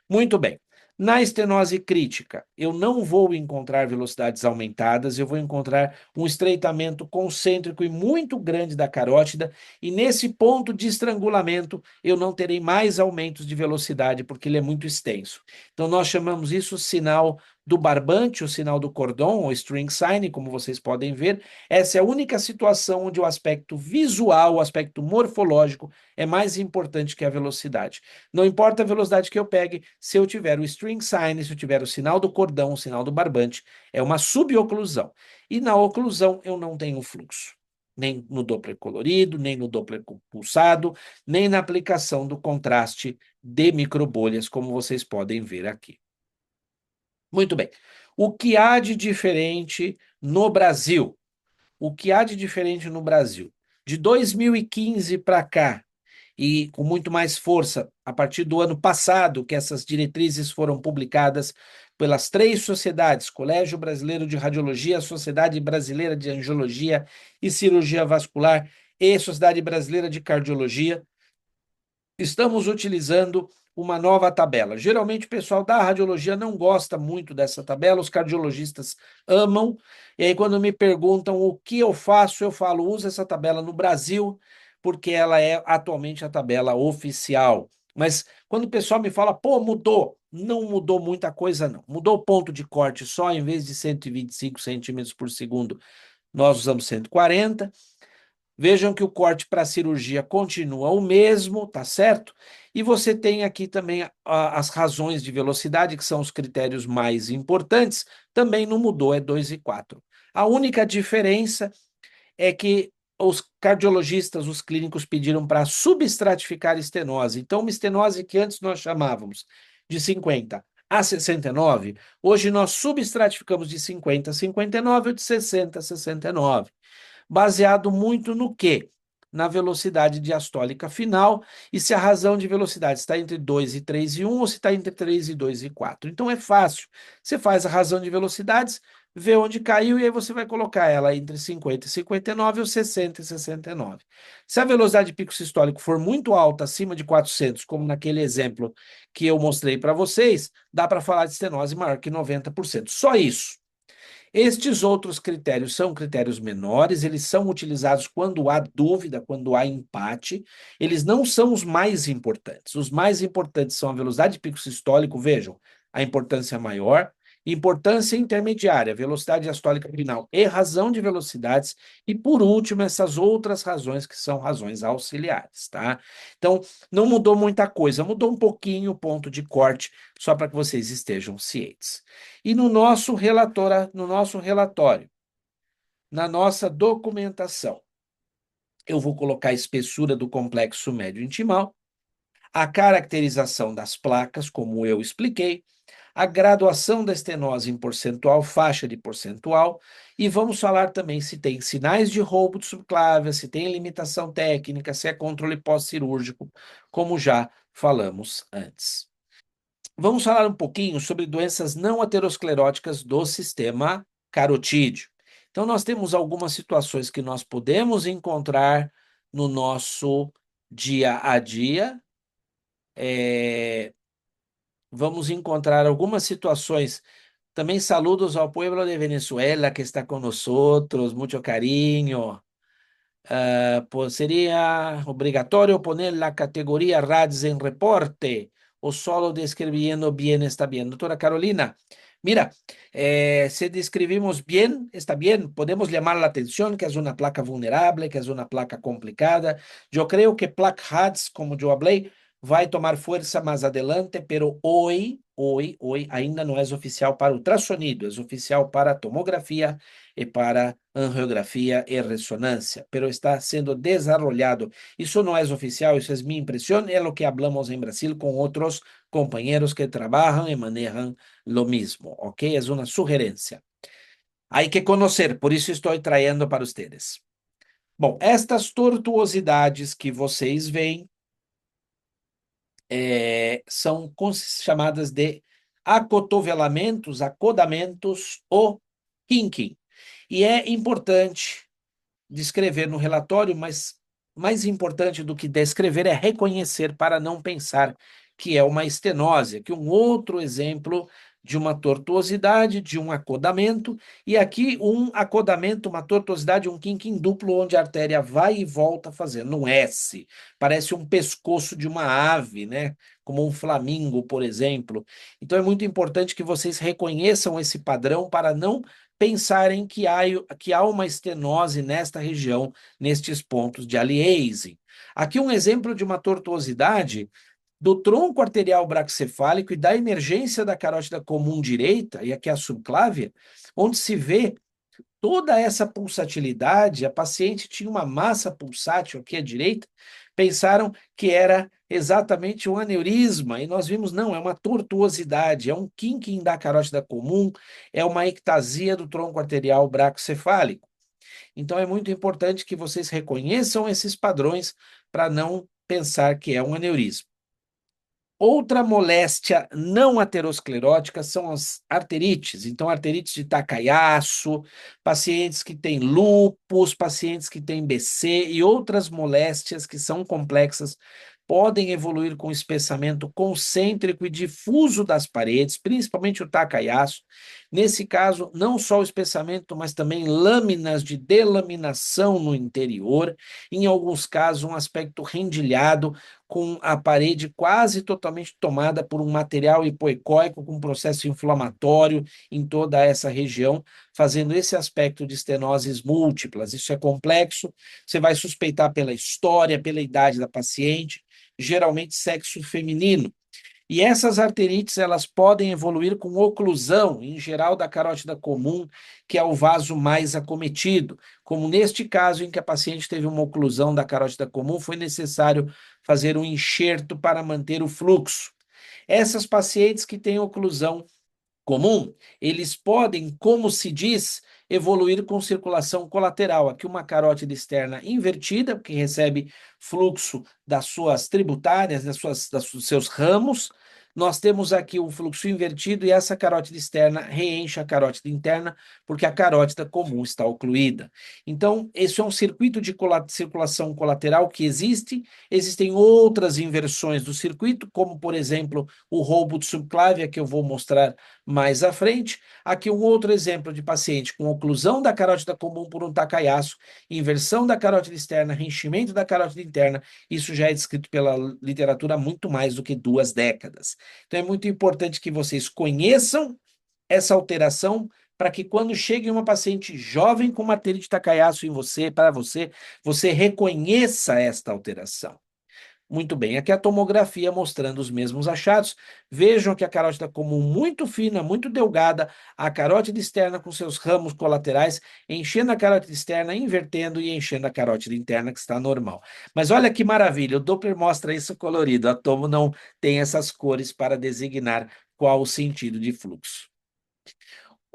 Muito bem. Na estenose crítica, eu não vou encontrar velocidades aumentadas, eu vou encontrar um estreitamento concêntrico e muito grande da carótida, e nesse ponto de estrangulamento eu não terei mais aumentos de velocidade, porque ele é muito extenso. Então, nós chamamos isso sinal do barbante, o sinal do cordão, ou string sign, como vocês podem ver. Essa é a única situação onde o aspecto visual, o aspecto morfológico, é mais importante que a velocidade. Não importa a velocidade que eu pegue, se eu tiver o string sign, se eu tiver o sinal do cordão, o sinal do barbante, é uma suboclusão. E na oclusão eu não tenho fluxo. Nem no Doppler colorido, nem no Doppler pulsado, nem na aplicação do contraste de microbolhas, como vocês podem ver aqui. Muito bem. O que há de diferente no Brasil? O que há de diferente no Brasil? De 2015 para cá, e com muito mais força, a partir do ano passado, que essas diretrizes foram publicadas pelas três sociedades, Colégio Brasileiro de Radiologia, Sociedade Brasileira de Angiologia e Cirurgia Vascular e Sociedade Brasileira de Cardiologia, estamos utilizando uma nova tabela. Geralmente o pessoal da radiologia não gosta muito dessa tabela, os cardiologistas amam, e aí quando me perguntam o que eu faço, eu falo, usa essa tabela no Brasil, porque ela é atualmente a tabela oficial. Mas quando o pessoal me fala, pô, mudou, não mudou muita coisa, não. Mudou o ponto de corte só, em vez de 125 centímetros por segundo, nós usamos 140. Vejam que o corte para a cirurgia continua o mesmo, tá certo? E você tem aqui também as razões de velocidade, que são os critérios mais importantes, também não mudou, é 2 e 4. A única diferença é que os cardiologistas, os clínicos pediram para subestratificar estenose. Então, uma estenose que antes nós chamávamos de 50 a 69, hoje nós subestratificamos de 50 a 59 ou de 60 a 69. Baseado muito no quê? na velocidade diastólica final e se a razão de velocidade está entre 2 e 3 e 1 ou se está entre 3 e 2 e 4. Então é fácil. Você faz a razão de velocidades, vê onde caiu e aí você vai colocar ela entre 50 e 59 ou 60 e 69. Se a velocidade de pico sistólico for muito alta, acima de 400, como naquele exemplo que eu mostrei para vocês, dá para falar de estenose maior que 90%. Só isso. Estes outros critérios são critérios menores, eles são utilizados quando há dúvida, quando há empate, eles não são os mais importantes. Os mais importantes são a velocidade de pico sistólico, vejam, a importância maior, importância intermediária, velocidade diastólica final e razão de velocidades, e por último, essas outras razões que são razões auxiliares, tá? Então, não mudou muita coisa, mudou um pouquinho o ponto de corte, só para que vocês estejam cientes. E no nosso relatório, na nossa documentação, eu vou colocar a espessura do complexo médio intimal, a caracterização das placas, como eu expliquei, a graduação da estenose em percentual, faixa de percentual, e vamos falar também se tem sinais de roubo de subclávia, se tem limitação técnica, se é controle pós-cirúrgico, como já falamos antes. Vamos falar um pouquinho sobre doenças não ateroscleróticas do sistema carotídeo. Então, nós temos algumas situações que nós podemos encontrar no nosso dia a dia. Vamos encontrar algumas situações. Também saludos ao pueblo de Venezuela que está com nós, muito carinho. Pues sería obligatorio poner la categoría RADS en reporte o solo describiendo bien está bien. Doctora Carolina, mira, si describimos bien, está bien, podemos llamar la atención que es una placa vulnerable, que es una placa complicada. Yo creo que placa RADS, como yo hablé, vai tomar fuerza más adelante, pero hoy ainda no es oficial para ultrasonido, es oficial para tomografía e para angiografia e ressonância, pero está sendo desarrollado. Isso não é oficial, isso é minha impressão, é o que hablamos em Brasil com outros companheiros que trabalham e manejam lo mismo, ok? É uma sugerência. Hay que conhecer, por isso estou trayendo para vocês. Bom, estas tortuosidades que vocês veem são chamadas de acotovelamentos, acodamentos ou kinking. E é importante descrever no relatório, mas mais importante do que descrever é reconhecer para não pensar que é uma estenose, que um outro exemplo de uma tortuosidade, de um acodamento, e aqui um acodamento, uma tortuosidade, um quinquim duplo, onde a artéria vai e volta fazendo um S, parece um pescoço de uma ave, né? Como um flamingo, por exemplo. Então é muito importante que vocês reconheçam esse padrão para não pensarem que há uma estenose nesta região, nestes pontos de aliasing. Aqui um exemplo de uma tortuosidade do tronco arterial braquicefálico e da emergência da carótida comum direita, e aqui a subclávia, onde se vê toda essa pulsatilidade, a paciente tinha uma massa pulsátil aqui à direita, pensaram que era exatamente um aneurisma, e nós vimos, não, é uma tortuosidade, é um quinquim da carótida comum, é uma ectasia do tronco arterial braquicefálico. Então é muito importante que vocês reconheçam esses padrões para não pensar que é um aneurisma. Outra moléstia não aterosclerótica são as arterites. Então, arterites de Takayasu, pacientes que têm lúpus, pacientes que têm BC e outras moléstias que são complexas podem evoluir com espessamento concêntrico e difuso das paredes, principalmente o Takayasu. Nesse caso, não só o espessamento, mas também lâminas de delaminação no interior. Em alguns casos, um aspecto rendilhado, com a parede quase totalmente tomada por um material hipoecóico com processo inflamatório em toda essa região, fazendo esse aspecto de estenoses múltiplas. Isso é complexo, você vai suspeitar pela história, pela idade da paciente, geralmente sexo feminino. E essas arterites, elas podem evoluir com oclusão, em geral da carótida comum, que é o vaso mais acometido. Como neste caso em que a paciente teve uma oclusão da carótida comum, foi necessário fazer um enxerto para manter o fluxo. Essas pacientes que têm oclusão comum, eles podem, como se diz, evoluir com circulação colateral. Aqui uma carótida externa invertida, que recebe fluxo das suas tributárias, dos seus ramos. Nós temos aqui um fluxo invertido e essa carótida externa reenche a carótida interna, porque a carótida comum está ocluída. Então, esse é um circuito de circulação colateral que existe. Existem outras inversões do circuito, como, por exemplo, o roubo de subclávia, que eu vou mostrar mais à frente. Aqui um outro exemplo de paciente com oclusão da carótida comum por um Takayasu, inversão da carótida externa, reenchimento da carótida interna. Isso já é descrito pela literatura há muito mais do que 2 décadas. Então é muito importante que vocês conheçam essa alteração para que quando chegue uma paciente jovem com arterite Takayasu em você, para você, você reconheça esta alteração. Muito bem, aqui a tomografia mostrando os mesmos achados. Vejam que a carótida comum muito fina, muito delgada, a carótida externa com seus ramos colaterais, enchendo a carótida externa, invertendo e enchendo a carótida interna, que está normal. Mas olha que maravilha, o Doppler mostra isso colorido, a tomo não tem essas cores para designar qual o sentido de fluxo.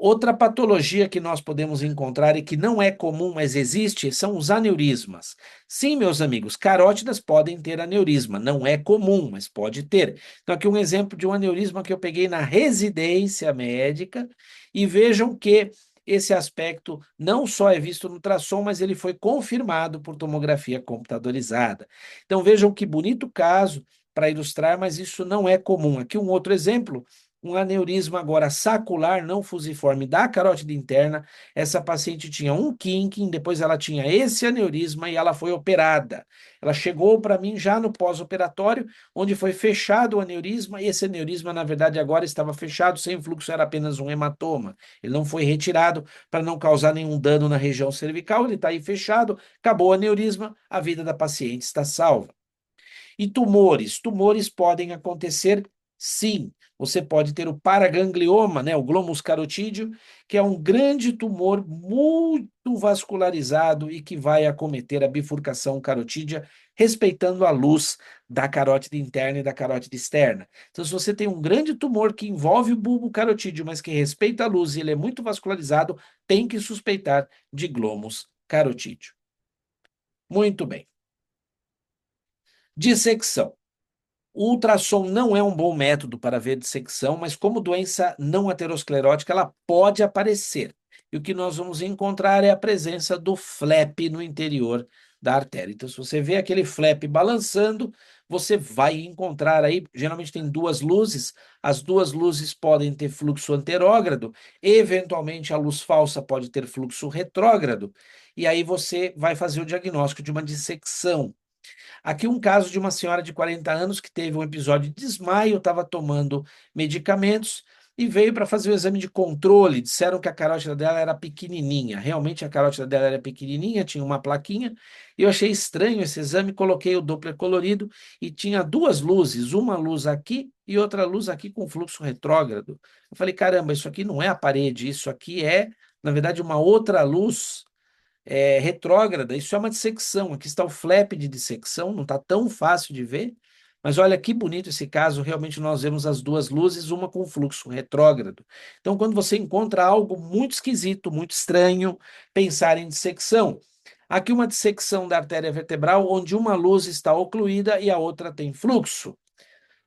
Outra patologia que nós podemos encontrar e que não é comum, mas existe, são os aneurismas. Sim, meus amigos, carótidas podem ter aneurisma, não é comum, mas pode ter. Então, aqui um exemplo de um aneurisma que eu peguei na residência médica, e vejam que esse aspecto não só é visto no ultrassom, mas ele foi confirmado por tomografia computadorizada. Então, vejam que bonito caso para ilustrar, mas isso não é comum. Aqui um outro exemplo, um aneurisma agora sacular não fusiforme da carótida interna. Essa paciente tinha um Kinking, depois ela tinha esse aneurisma e ela foi operada. Ela chegou para mim já no pós-operatório, onde foi fechado o aneurisma, e esse aneurisma, na verdade, agora estava fechado, sem fluxo, era apenas um hematoma. Ele não foi retirado para não causar nenhum dano na região cervical, ele está aí fechado, acabou o aneurisma, a vida da paciente está salva. E tumores? Tumores podem acontecer, sim. Você pode ter o paraganglioma, né, o glomus carotídeo, que é um grande tumor muito vascularizado e que vai acometer a bifurcação carotídea, respeitando a luz da carótida interna e da carótida externa. Então, se você tem um grande tumor que envolve o bulbo carotídeo, mas que respeita a luz e ele é muito vascularizado, tem que suspeitar de glomus carotídeo. Muito bem. Dissecção. O ultrassom não é um bom método para ver dissecção, mas como doença não aterosclerótica, ela pode aparecer. E o que nós vamos encontrar é a presença do flap no interior da artéria. Então, se você vê aquele flap balançando, você vai encontrar aí, geralmente tem 2 luzes, as 2 luzes podem ter fluxo anterógrado, eventualmente a luz falsa pode ter fluxo retrógrado, e aí você vai fazer o diagnóstico de uma dissecção. Aqui um caso de uma senhora de 40 anos que teve um episódio de desmaio, estava tomando medicamentos e veio para fazer o exame de controle. Disseram que a carótida dela era pequenininha. Realmente a carótida dela era pequenininha, tinha uma plaquinha. E eu achei estranho esse exame, coloquei o Doppler colorido e tinha 2 luzes, uma luz aqui e outra luz aqui com fluxo retrógrado. Eu falei, caramba, isso aqui não é a parede, isso aqui é, na verdade, uma outra luz retrógrada. Isso é uma dissecção. Aqui está o flap de dissecção, não está tão fácil de ver, mas olha que bonito esse caso. Realmente nós vemos as 2 luzes, uma com fluxo retrógrado. Então, quando você encontra algo muito esquisito, muito estranho, pensar em dissecção. Aqui uma dissecção da artéria vertebral, onde uma luz está ocluída e a outra tem fluxo.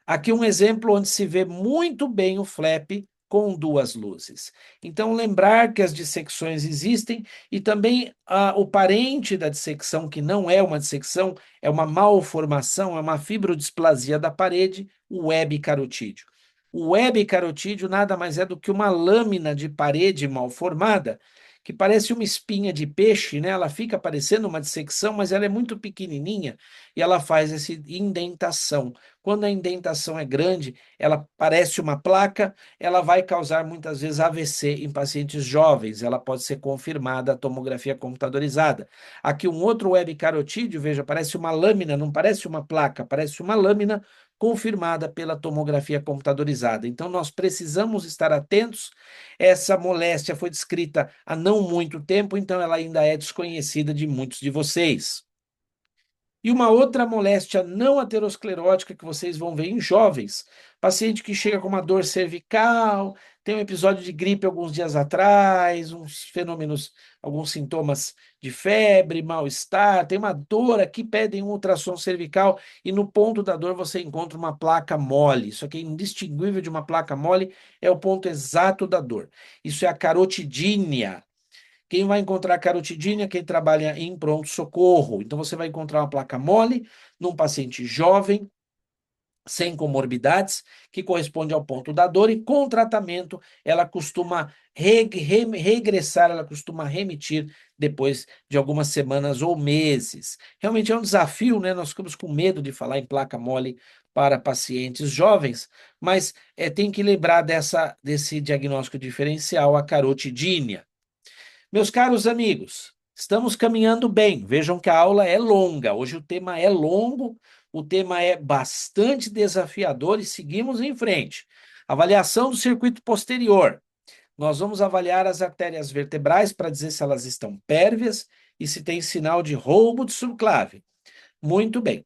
Aqui um exemplo onde se vê muito bem o flap com 2 luzes. Então, lembrar que as dissecções existem e também o parente da dissecção, que não é uma dissecção, é uma malformação, é uma fibrodisplasia da parede, o web carotídeo. O web carotídeo nada mais é do que uma lâmina de parede mal formada, que parece uma espinha de peixe, né? Ela fica parecendo uma dissecção, mas ela é muito pequenininha e ela faz essa indentação. Quando a indentação é grande, ela parece uma placa, ela vai causar muitas vezes AVC em pacientes jovens, ela pode ser confirmada a tomografia computadorizada. Aqui um outro web carotídeo, veja, parece uma lâmina, não parece uma placa, parece uma lâmina confirmada pela tomografia computadorizada. Então, nós precisamos estar atentos. Essa moléstia foi descrita há não muito tempo, então ela ainda é desconhecida de muitos de vocês. E uma outra moléstia não aterosclerótica que vocês vão ver em jovens, paciente que chega com uma dor cervical, tem um episódio de gripe alguns dias atrás, uns fenômenos, alguns sintomas de febre, mal-estar, tem uma dor aqui, pedem um ultrassom cervical e no ponto da dor você encontra uma placa mole. Isso aqui é indistinguível de uma placa mole, é o ponto exato da dor. Isso é a carotidínia. Quem vai encontrar carotidínia? Quem trabalha em pronto-socorro. Então, você vai encontrar uma placa mole num paciente jovem, sem comorbidades, que corresponde ao ponto da dor, e com tratamento ela costuma regressar, ela costuma remitir depois de algumas semanas ou meses. Realmente é um desafio, né? Nós ficamos com medo de falar em placa mole para pacientes jovens, mas tem que lembrar desse diagnóstico diferencial, a carotidínia. Meus caros amigos, estamos caminhando bem. Vejam que a aula é longa. Hoje o tema é longo, o tema é bastante desafiador e seguimos em frente. Avaliação do circuito posterior. Nós vamos avaliar as artérias vertebrais para dizer se elas estão pérvias e se tem sinal de roubo de subclave. Muito bem.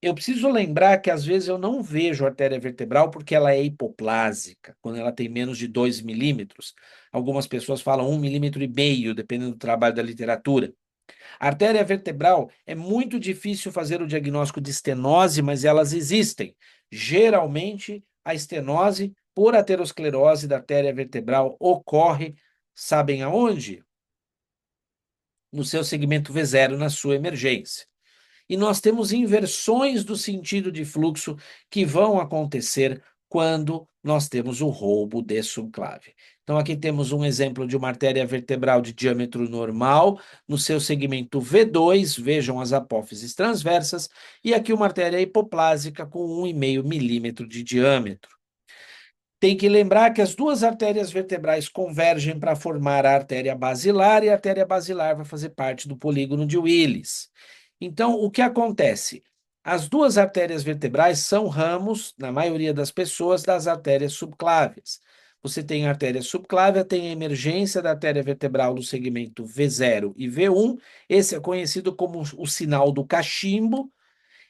Eu preciso lembrar que às vezes eu não vejo a artéria vertebral porque ela é hipoplásica, quando ela tem menos de 2 milímetros. Algumas pessoas falam 1,5 milímetro, dependendo do trabalho da literatura. A artéria vertebral é muito difícil fazer o diagnóstico de estenose, mas elas existem. Geralmente, a estenose por aterosclerose da artéria vertebral ocorre, sabem aonde? No seu segmento V0, na sua emergência. E nós temos inversões do sentido de fluxo que vão acontecer quando nós temos o roubo de subclave. Então, aqui temos um exemplo de uma artéria vertebral de diâmetro normal, no seu segmento V2, vejam as apófises transversas, e aqui uma artéria hipoplásica com 1,5 milímetro de diâmetro. Tem que lembrar que as duas artérias vertebrais convergem para formar a artéria basilar, e a artéria basilar vai fazer parte do polígono de Willis. Então, o que acontece? As duas artérias vertebrais são ramos, na maioria das pessoas, das artérias subcláveas. Você tem a artéria subclávea, tem a emergência da artéria vertebral no segmento V0 e V1. Esse é conhecido como o sinal do cachimbo.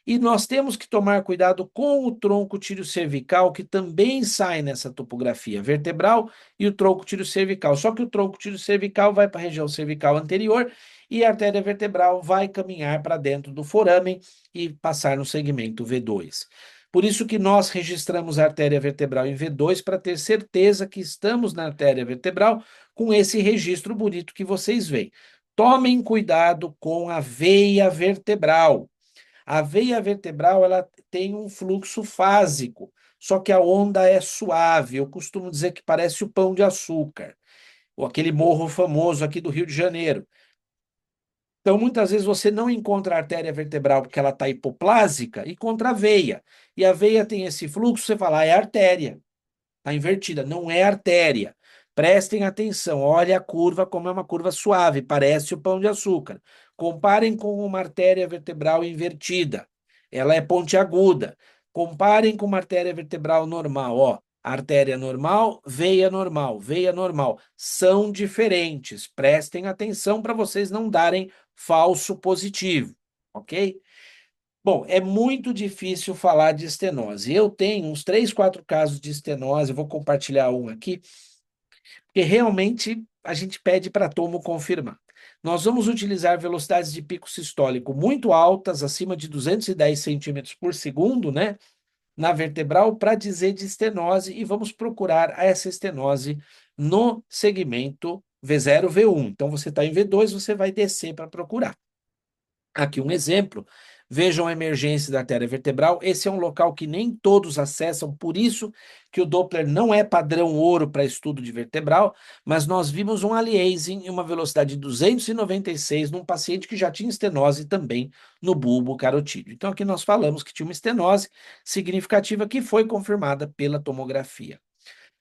E nós temos que tomar cuidado com o tronco tiro-cervical, que também sai nessa topografia vertebral, e o tronco tiro-cervical. Só que o tronco tiro-cervical vai para a região cervical anterior e a artéria vertebral vai caminhar para dentro do foramen e passar no segmento V2. Por isso que nós registramos a artéria vertebral em V2 para ter certeza que estamos na artéria vertebral com esse registro bonito que vocês veem. Tomem cuidado com a veia vertebral. A veia vertebral ela tem um fluxo fásico, só que a onda é suave. Eu costumo dizer que parece o pão de açúcar, ou aquele morro famoso aqui do Rio de Janeiro. Então, muitas vezes você não encontra a artéria vertebral porque ela está hipoplásica, encontra a veia. E a veia tem esse fluxo, você fala, é artéria. Está invertida, não é artéria. Prestem atenção, olha a curva como é uma curva suave, parece o pão de açúcar. Comparem com uma artéria vertebral invertida, ela é pontiaguda. Comparem com uma artéria vertebral normal, ó, artéria normal, veia normal, veia normal. São diferentes, prestem atenção para vocês não darem falso positivo, ok? Bom, é muito difícil falar de estenose. Eu tenho uns 3, 4 casos de estenose, eu vou compartilhar um aqui, porque realmente a gente pede para tomo confirmar. Nós vamos utilizar velocidades de pico sistólico muito altas, acima de 210 centímetros por segundo, né, na vertebral, para dizer de estenose, e vamos procurar essa estenose no segmento V0, V1. Então, você está em V2, você vai descer para procurar. Aqui um exemplo. Vejam a emergência da artéria vertebral. Esse é um local que nem todos acessam, por isso que o Doppler não é padrão ouro para estudo de vertebral, mas nós vimos um aliasing em uma velocidade de 296 num paciente que já tinha estenose também no bulbo carotídeo. Então aqui nós falamos que tinha uma estenose significativa que foi confirmada pela tomografia.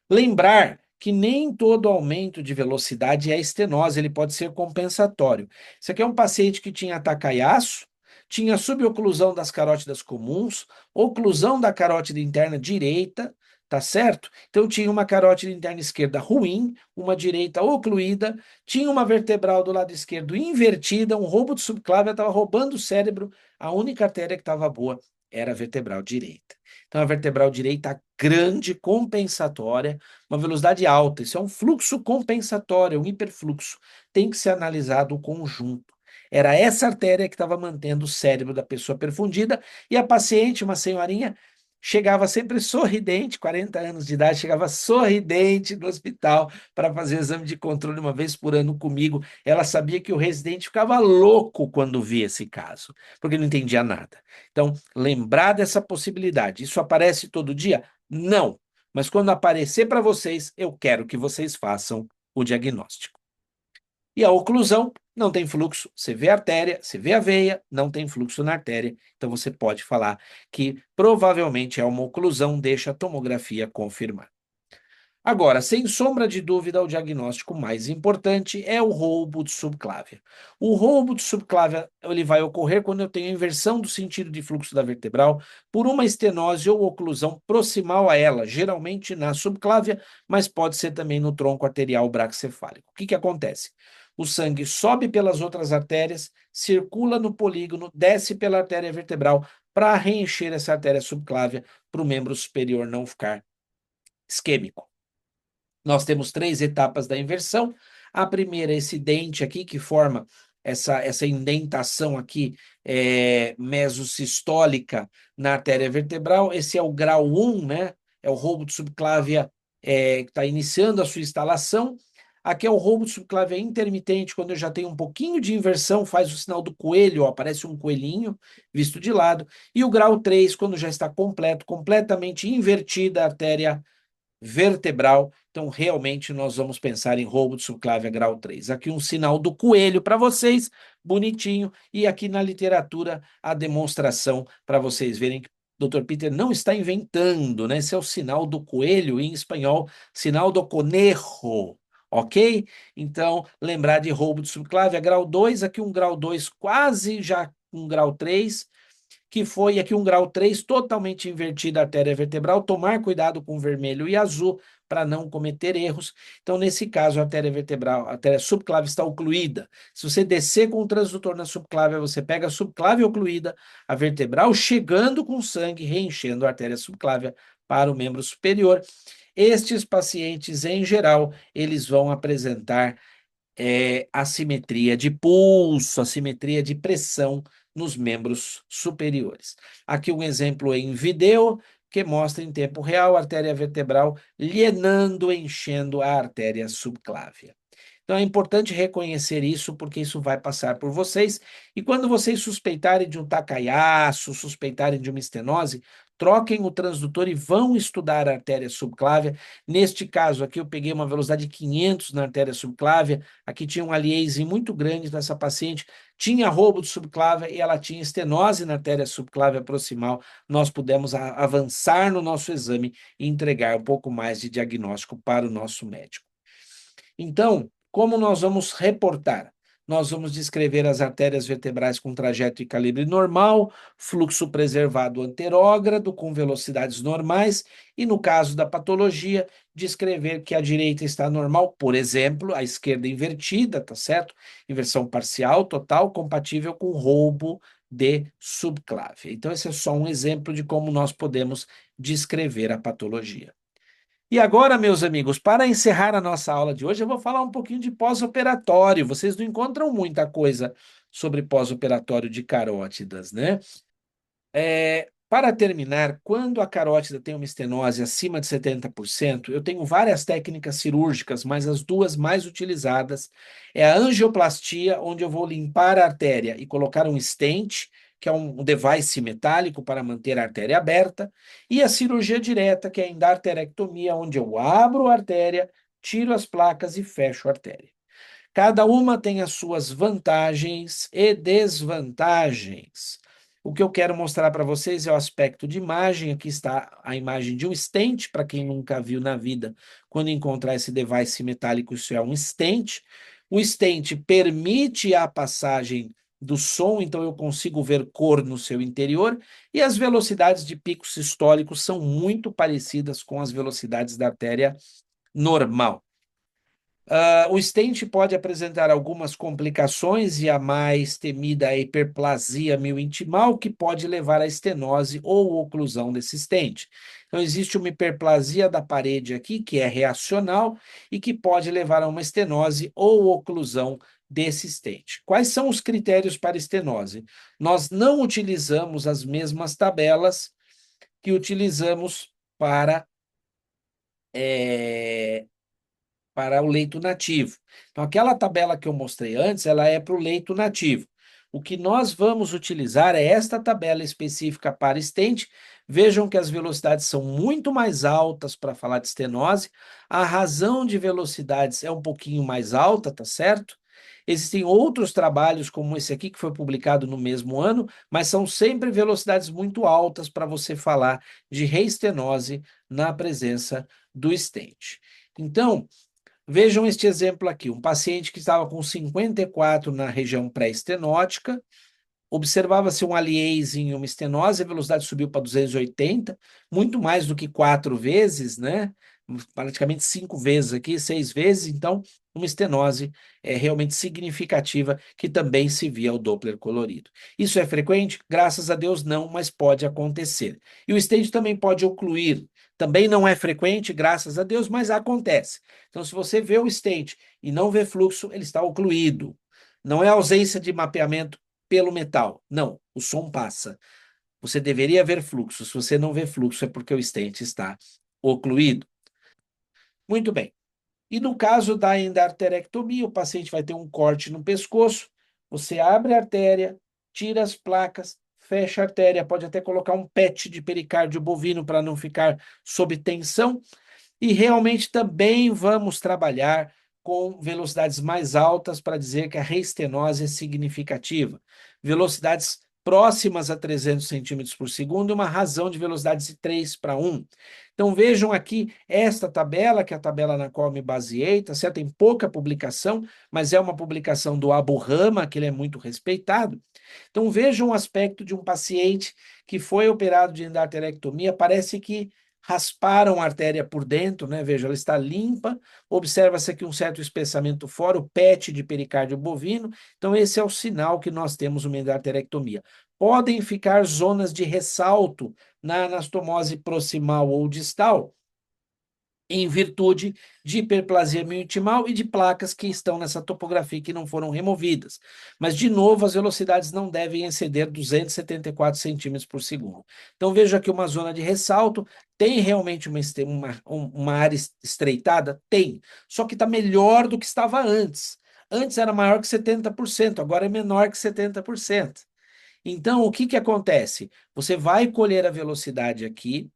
Lembrar que nem todo aumento de velocidade é estenose, ele pode ser compensatório. Isso aqui é um paciente que tinha atacaiaço, tinha suboclusão das carótidas comuns, oclusão da carótida interna direita, tá certo? Então tinha uma carótida interna esquerda ruim, uma direita ocluída, tinha uma vertebral do lado esquerdo invertida, um roubo de subclávia, estava roubando o cérebro, a única artéria que estava boa Era a vertebral direita. Então, a vertebral direita grande, compensatória, uma velocidade alta. Isso é um fluxo compensatório, um hiperfluxo. Tem que ser analisado o conjunto. Era essa artéria que estava mantendo o cérebro da pessoa perfundida e a paciente, uma senhorinha, chegava sempre sorridente, 40 anos de idade, chegava sorridente no hospital para fazer exame de controle uma vez por ano comigo. Ela sabia que o residente ficava louco quando via esse caso, porque não entendia nada. Então, lembrar dessa possibilidade. Isso aparece todo dia? Não. Mas quando aparecer para vocês, eu quero que vocês façam o diagnóstico. E a oclusão não tem fluxo. Você vê a artéria, você vê a veia, não tem fluxo na artéria. Então você pode falar que provavelmente é uma oclusão, deixa a tomografia confirmar. Agora, sem sombra de dúvida, o diagnóstico mais importante é o roubo de subclávia. O roubo de subclávia ele vai ocorrer quando eu tenho inversão do sentido de fluxo da vertebral por uma estenose ou oclusão proximal a ela, geralmente na subclávia, mas pode ser também no tronco arterial braquicefálico. O que acontece? O sangue sobe pelas outras artérias, circula no polígono, desce pela artéria vertebral para reencher essa artéria subclávia para o membro superior não ficar isquêmico. Nós temos 3 etapas da inversão. A primeira, esse dente aqui, que forma essa indentação aqui mesosistólica na artéria vertebral. Esse é o grau 1, né? É o roubo de subclávia que está iniciando a sua instalação. Aqui é o roubo de subclávia intermitente, quando eu já tenho um pouquinho de inversão, faz o sinal do coelho, ó, aparece um coelhinho visto de lado. E o grau 3, quando já está completo, completamente invertida a artéria vertebral. Então, realmente, nós vamos pensar em roubo de subclávia grau 3. Aqui um sinal do coelho para vocês, bonitinho, e aqui na literatura a demonstração para vocês verem que o Dr. Peter não está inventando, né? Esse é o sinal do coelho, em espanhol, sinal do conejo, ok? Então, lembrar de roubo de subclávia grau 2, aqui um grau 2 quase já um grau 3, que foi aqui um grau 3 totalmente invertida a artéria vertebral, tomar cuidado com vermelho e azul para não cometer erros. Então, nesse caso, a artéria vertebral, a artéria subclávia está ocluída. Se você descer com o transdutor na subclávia, você pega a subclávia ocluída, a vertebral chegando com sangue, reenchendo a artéria subclávia para o membro superior. Estes pacientes, em geral, eles vão apresentar assimetria de pulso, assimetria de pressão nos membros superiores. Aqui um exemplo em vídeo que mostra em tempo real a artéria vertebral lhenando, enchendo a artéria subclávia. Então é importante reconhecer isso, porque isso vai passar por vocês. E quando vocês suspeitarem de um tacaiaço, suspeitarem de uma estenose, troquem o transdutor e vão estudar a artéria subclávia. Neste caso aqui, eu peguei uma velocidade de 500 na artéria subclávia. Aqui tinha um aliasing muito grande dessa paciente, tinha roubo de subclávia e ela tinha estenose na artéria subclávia proximal. Nós pudemos avançar no nosso exame e entregar um pouco mais de diagnóstico para o nosso médico. Então, como nós vamos reportar? Nós vamos descrever as artérias vertebrais com trajeto e calibre normal, fluxo preservado anterógrado com velocidades normais e, no caso da patologia, descrever que a direita está normal, por exemplo, a esquerda invertida, tá certo? Inversão parcial, total, compatível com roubo de subclávia. Então, esse é só um exemplo de como nós podemos descrever a patologia. E agora, meus amigos, para encerrar a nossa aula de hoje, eu vou falar um pouquinho de pós-operatório. Vocês não encontram muita coisa sobre pós-operatório de carótidas, né? Para terminar, quando a carótida tem uma estenose acima de 70%, eu tenho várias técnicas cirúrgicas, mas as duas mais utilizadas é a angioplastia, onde eu vou limpar a artéria e colocar um stent, que é um device metálico para manter a artéria aberta, e a cirurgia direta, que é a endarterectomia, onde eu abro a artéria, tiro as placas e fecho a artéria. Cada uma tem as suas vantagens e desvantagens. O que eu quero mostrar para vocês é o aspecto de imagem. Aqui está a imagem de um stent, para quem nunca viu na vida, quando encontrar esse device metálico, isso é um stent. O stent permite a passagem do som, então eu consigo ver cor no seu interior, e as velocidades de pico sistólico são muito parecidas com as velocidades da artéria normal. O stent pode apresentar algumas complicações e a mais temida é a hiperplasia miointimal, que pode levar à estenose ou oclusão desse stent. Então, existe uma hiperplasia da parede aqui, que é reacional e que pode levar a uma estenose ou oclusão desse stent. Quais são os critérios para estenose? Nós não utilizamos as mesmas tabelas que utilizamos para eh, para o leito nativo. Então, aquela tabela que eu mostrei antes, ela é para o leito nativo. O que nós vamos utilizar é esta tabela específica para stent. Vejam que as velocidades são muito mais altas para falar de estenose. A razão de velocidades é um pouquinho mais alta, tá certo? Existem outros trabalhos, como esse aqui, que foi publicado no mesmo ano, mas são sempre velocidades muito altas para você falar de reestenose na presença do stent. Então, vejam este exemplo aqui, um paciente que estava com 54 na região pré-estenótica, observava-se um aliase em uma estenose, a velocidade subiu para 280, muito mais do que 4 vezes, né? Praticamente 5 vezes aqui, 6 vezes, então uma estenose realmente significativa que também se via ao Doppler colorido. Isso é frequente? Graças a Deus não, mas pode acontecer. E o stent também pode ocluir, também não é frequente, graças a Deus, mas acontece. Então, se você vê o stent e não vê fluxo, ele está ocluído. Não é ausência de mapeamento pelo metal. Não, o som passa. Você deveria ver fluxo. Se você não vê fluxo, é porque o stent está ocluído. Muito bem. E no caso da endarterectomia, o paciente vai ter um corte no pescoço, você abre a artéria, tira as placas, fecha a artéria, pode até colocar um PET de pericárdio bovino para não ficar sob tensão, e realmente também vamos trabalhar com velocidades mais altas para dizer que a reestenose é significativa. Velocidades próximas a 300 centímetros por segundo, uma razão de velocidades de 3 para 1. Então vejam aqui esta tabela, que é a tabela na qual me baseei, tá certo? Tem pouca publicação, mas é uma publicação do Abu Rama, que ele é muito respeitado. Então vejam o aspecto de um paciente que foi operado de endarterectomia, parece que rasparam a artéria por dentro, né? Veja, ela está limpa, observa-se aqui um certo espessamento fora, o PET de pericárdio bovino, então esse é o sinal que nós temos uma endarterectomia. Podem ficar zonas de ressalto na anastomose proximal ou distal, em virtude de hiperplasia miointimal e de placas que estão nessa topografia que não foram removidas. Mas, de novo, as velocidades não devem exceder 274 centímetros por segundo. Então, veja aqui uma zona de ressalto. Tem realmente uma área estreitada? Tem. Só que está melhor do que estava antes. Antes era maior que 70%, agora é menor que 70%. Então, o que que acontece? Você vai colher a velocidade aqui,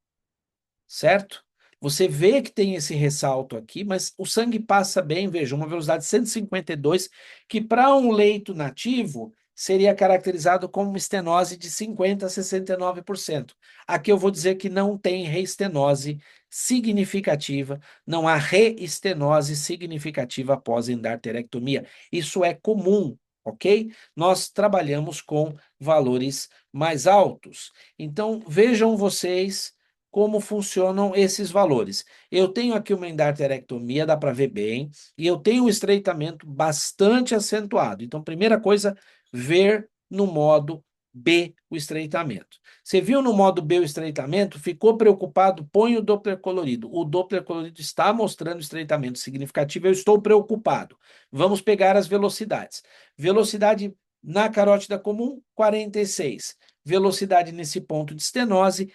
certo? Você vê que tem esse ressalto aqui, mas o sangue passa bem, veja, uma velocidade de 152, que para um leito nativo seria caracterizado como uma estenose de 50% a 69%. Aqui eu vou dizer que não tem reestenose significativa, não há reestenose significativa após endarterectomia. Isso é comum, ok? Nós trabalhamos com valores mais altos. Então, vejam vocês como funcionam esses valores. Eu tenho aqui uma endarterectomia, dá para ver bem, e eu tenho um estreitamento bastante acentuado. Então, primeira coisa, ver no modo B o estreitamento. Você viu no modo B o estreitamento? Ficou preocupado? Põe o Doppler colorido. O Doppler colorido está mostrando estreitamento significativo, eu estou preocupado. Vamos pegar as velocidades. Velocidade na carótida comum, 46. Velocidade nesse ponto de estenose,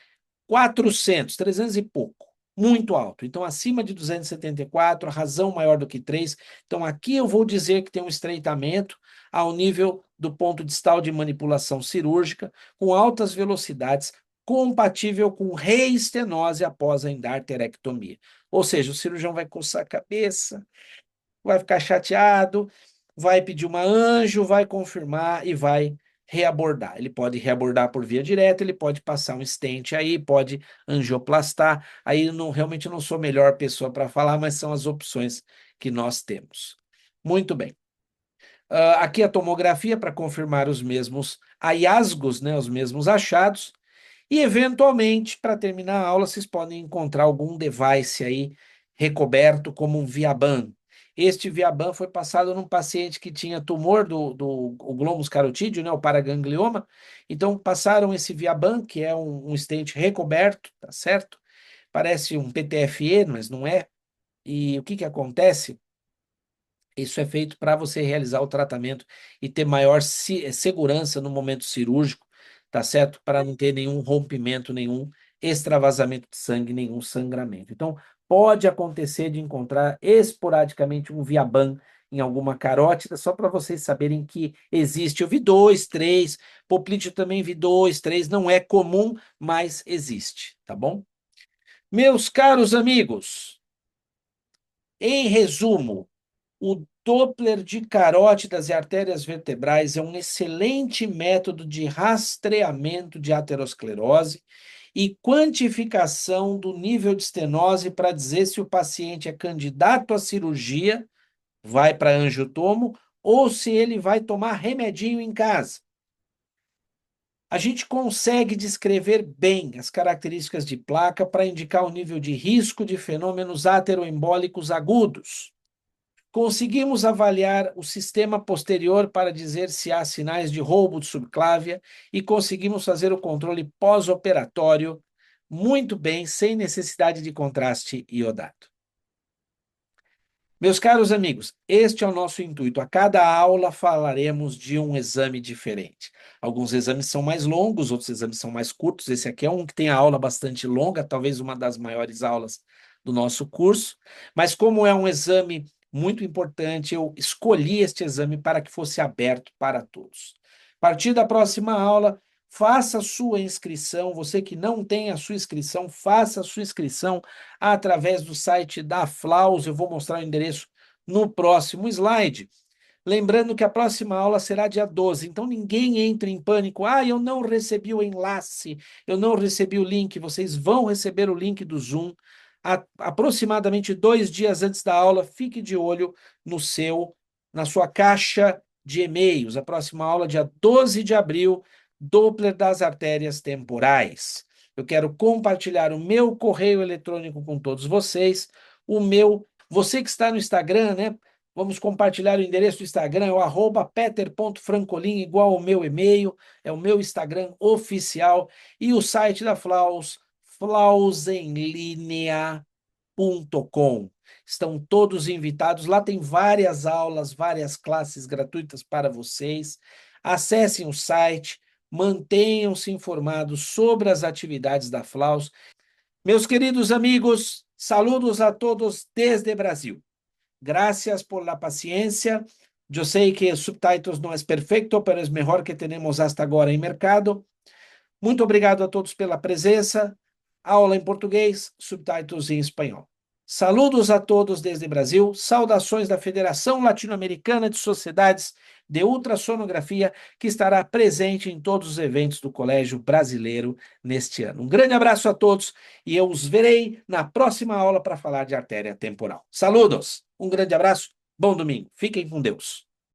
400, 300 e pouco, muito alto. Então, acima de 274, a razão maior do que 3. Então, aqui eu vou dizer que tem um estreitamento ao nível do ponto distal de manipulação cirúrgica, com altas velocidades, compatível com reestenose após a endarterectomia. Ou seja, o cirurgião vai coçar a cabeça, vai ficar chateado, vai pedir uma anjo, vai confirmar e vai reabordar. Ele pode reabordar por via direta, ele pode passar um stent aí, pode angioplastar. Aí não, realmente não sou a melhor pessoa para falar, mas são as opções que nós temos. Muito bem. Aqui a tomografia para confirmar os mesmos hallazgos, né, os mesmos achados. E, eventualmente, para terminar a aula, vocês podem encontrar algum device aí recoberto como um Viaban. Este Viaban foi passado num paciente que tinha tumor do o globus carotídeo, né, o paraganglioma. Então, passaram esse Viaban, que é um stent recoberto, tá certo? Parece um PTFE, mas não é. E o que que acontece? Isso é feito para você realizar o tratamento e ter maior segurança no momento cirúrgico, tá certo? Para não ter nenhum rompimento, nenhum extravasamento de sangue, nenhum sangramento. Então, pode acontecer de encontrar esporadicamente um Viaban em alguma carótida, só para vocês saberem que existe. Eu vi dois, três, poplíteo também vi dois, três, não é comum, mas existe, tá bom? Meus caros amigos, em resumo, o Doppler de carótidas e artérias vertebrais é um excelente método de rastreamento de aterosclerose e quantificação do nível de estenose para dizer se o paciente é candidato à cirurgia, vai para angiotomo, ou se ele vai tomar remedinho em casa. A gente consegue descrever bem as características de placa para indicar o nível de risco de fenômenos ateroembólicos agudos. Conseguimos avaliar o sistema posterior para dizer se há sinais de roubo de subclávia e conseguimos fazer o controle pós-operatório muito bem, sem necessidade de contraste iodado. Meus caros amigos, este é o nosso intuito. A cada aula falaremos de um exame diferente. Alguns exames são mais longos, outros exames são mais curtos. Esse aqui é um que tem a aula bastante longa, talvez uma das maiores aulas do nosso curso. Mas como é um exame muito importante, eu escolhi este exame para que fosse aberto para todos. A partir da próxima aula, faça a sua inscrição. Você que não tem a sua inscrição, faça a sua inscrição através do site da Flaus. Eu vou mostrar o endereço no próximo slide. Lembrando que a próxima aula será dia 12, então ninguém entre em pânico. Ah, eu não recebi o enlace, eu não recebi o link. Vocês vão receber o link do Zoom aproximadamente 2 dias antes da aula. Fique de olho na sua caixa de e-mails. A próxima aula, dia 12 de abril, Doppler das artérias temporais. Eu quero compartilhar o meu correio eletrônico com todos vocês. Você que está no Instagram, né? Vamos compartilhar o endereço do Instagram, é o @peter.francolin, igual ao meu e-mail, é o meu Instagram oficial, e o site da Flaus, flausenlinea.com. Estão todos invitados, lá tem várias aulas, várias classes gratuitas para vocês. Acessem o site, mantenham-se informados sobre as atividades da Flaus. Meus queridos amigos, saludos a todos desde Brasil. Gracias por la paciencia. Yo sé que Subtitles no es perfecto, pero es mejor que tenemos hasta agora em mercado. Muito obrigado a todos pela presença. Aula em português, subtitles em espanhol. Saludos a todos desde Brasil. Saudações da Federação Latino-Americana de Sociedades de Ultrassonografia, que estará presente em todos os eventos do Colégio Brasileiro neste ano. Um grande abraço a todos e eu os verei na próxima aula para falar de artéria temporal. Saludos! Um grande abraço, bom domingo. Fiquem com Deus.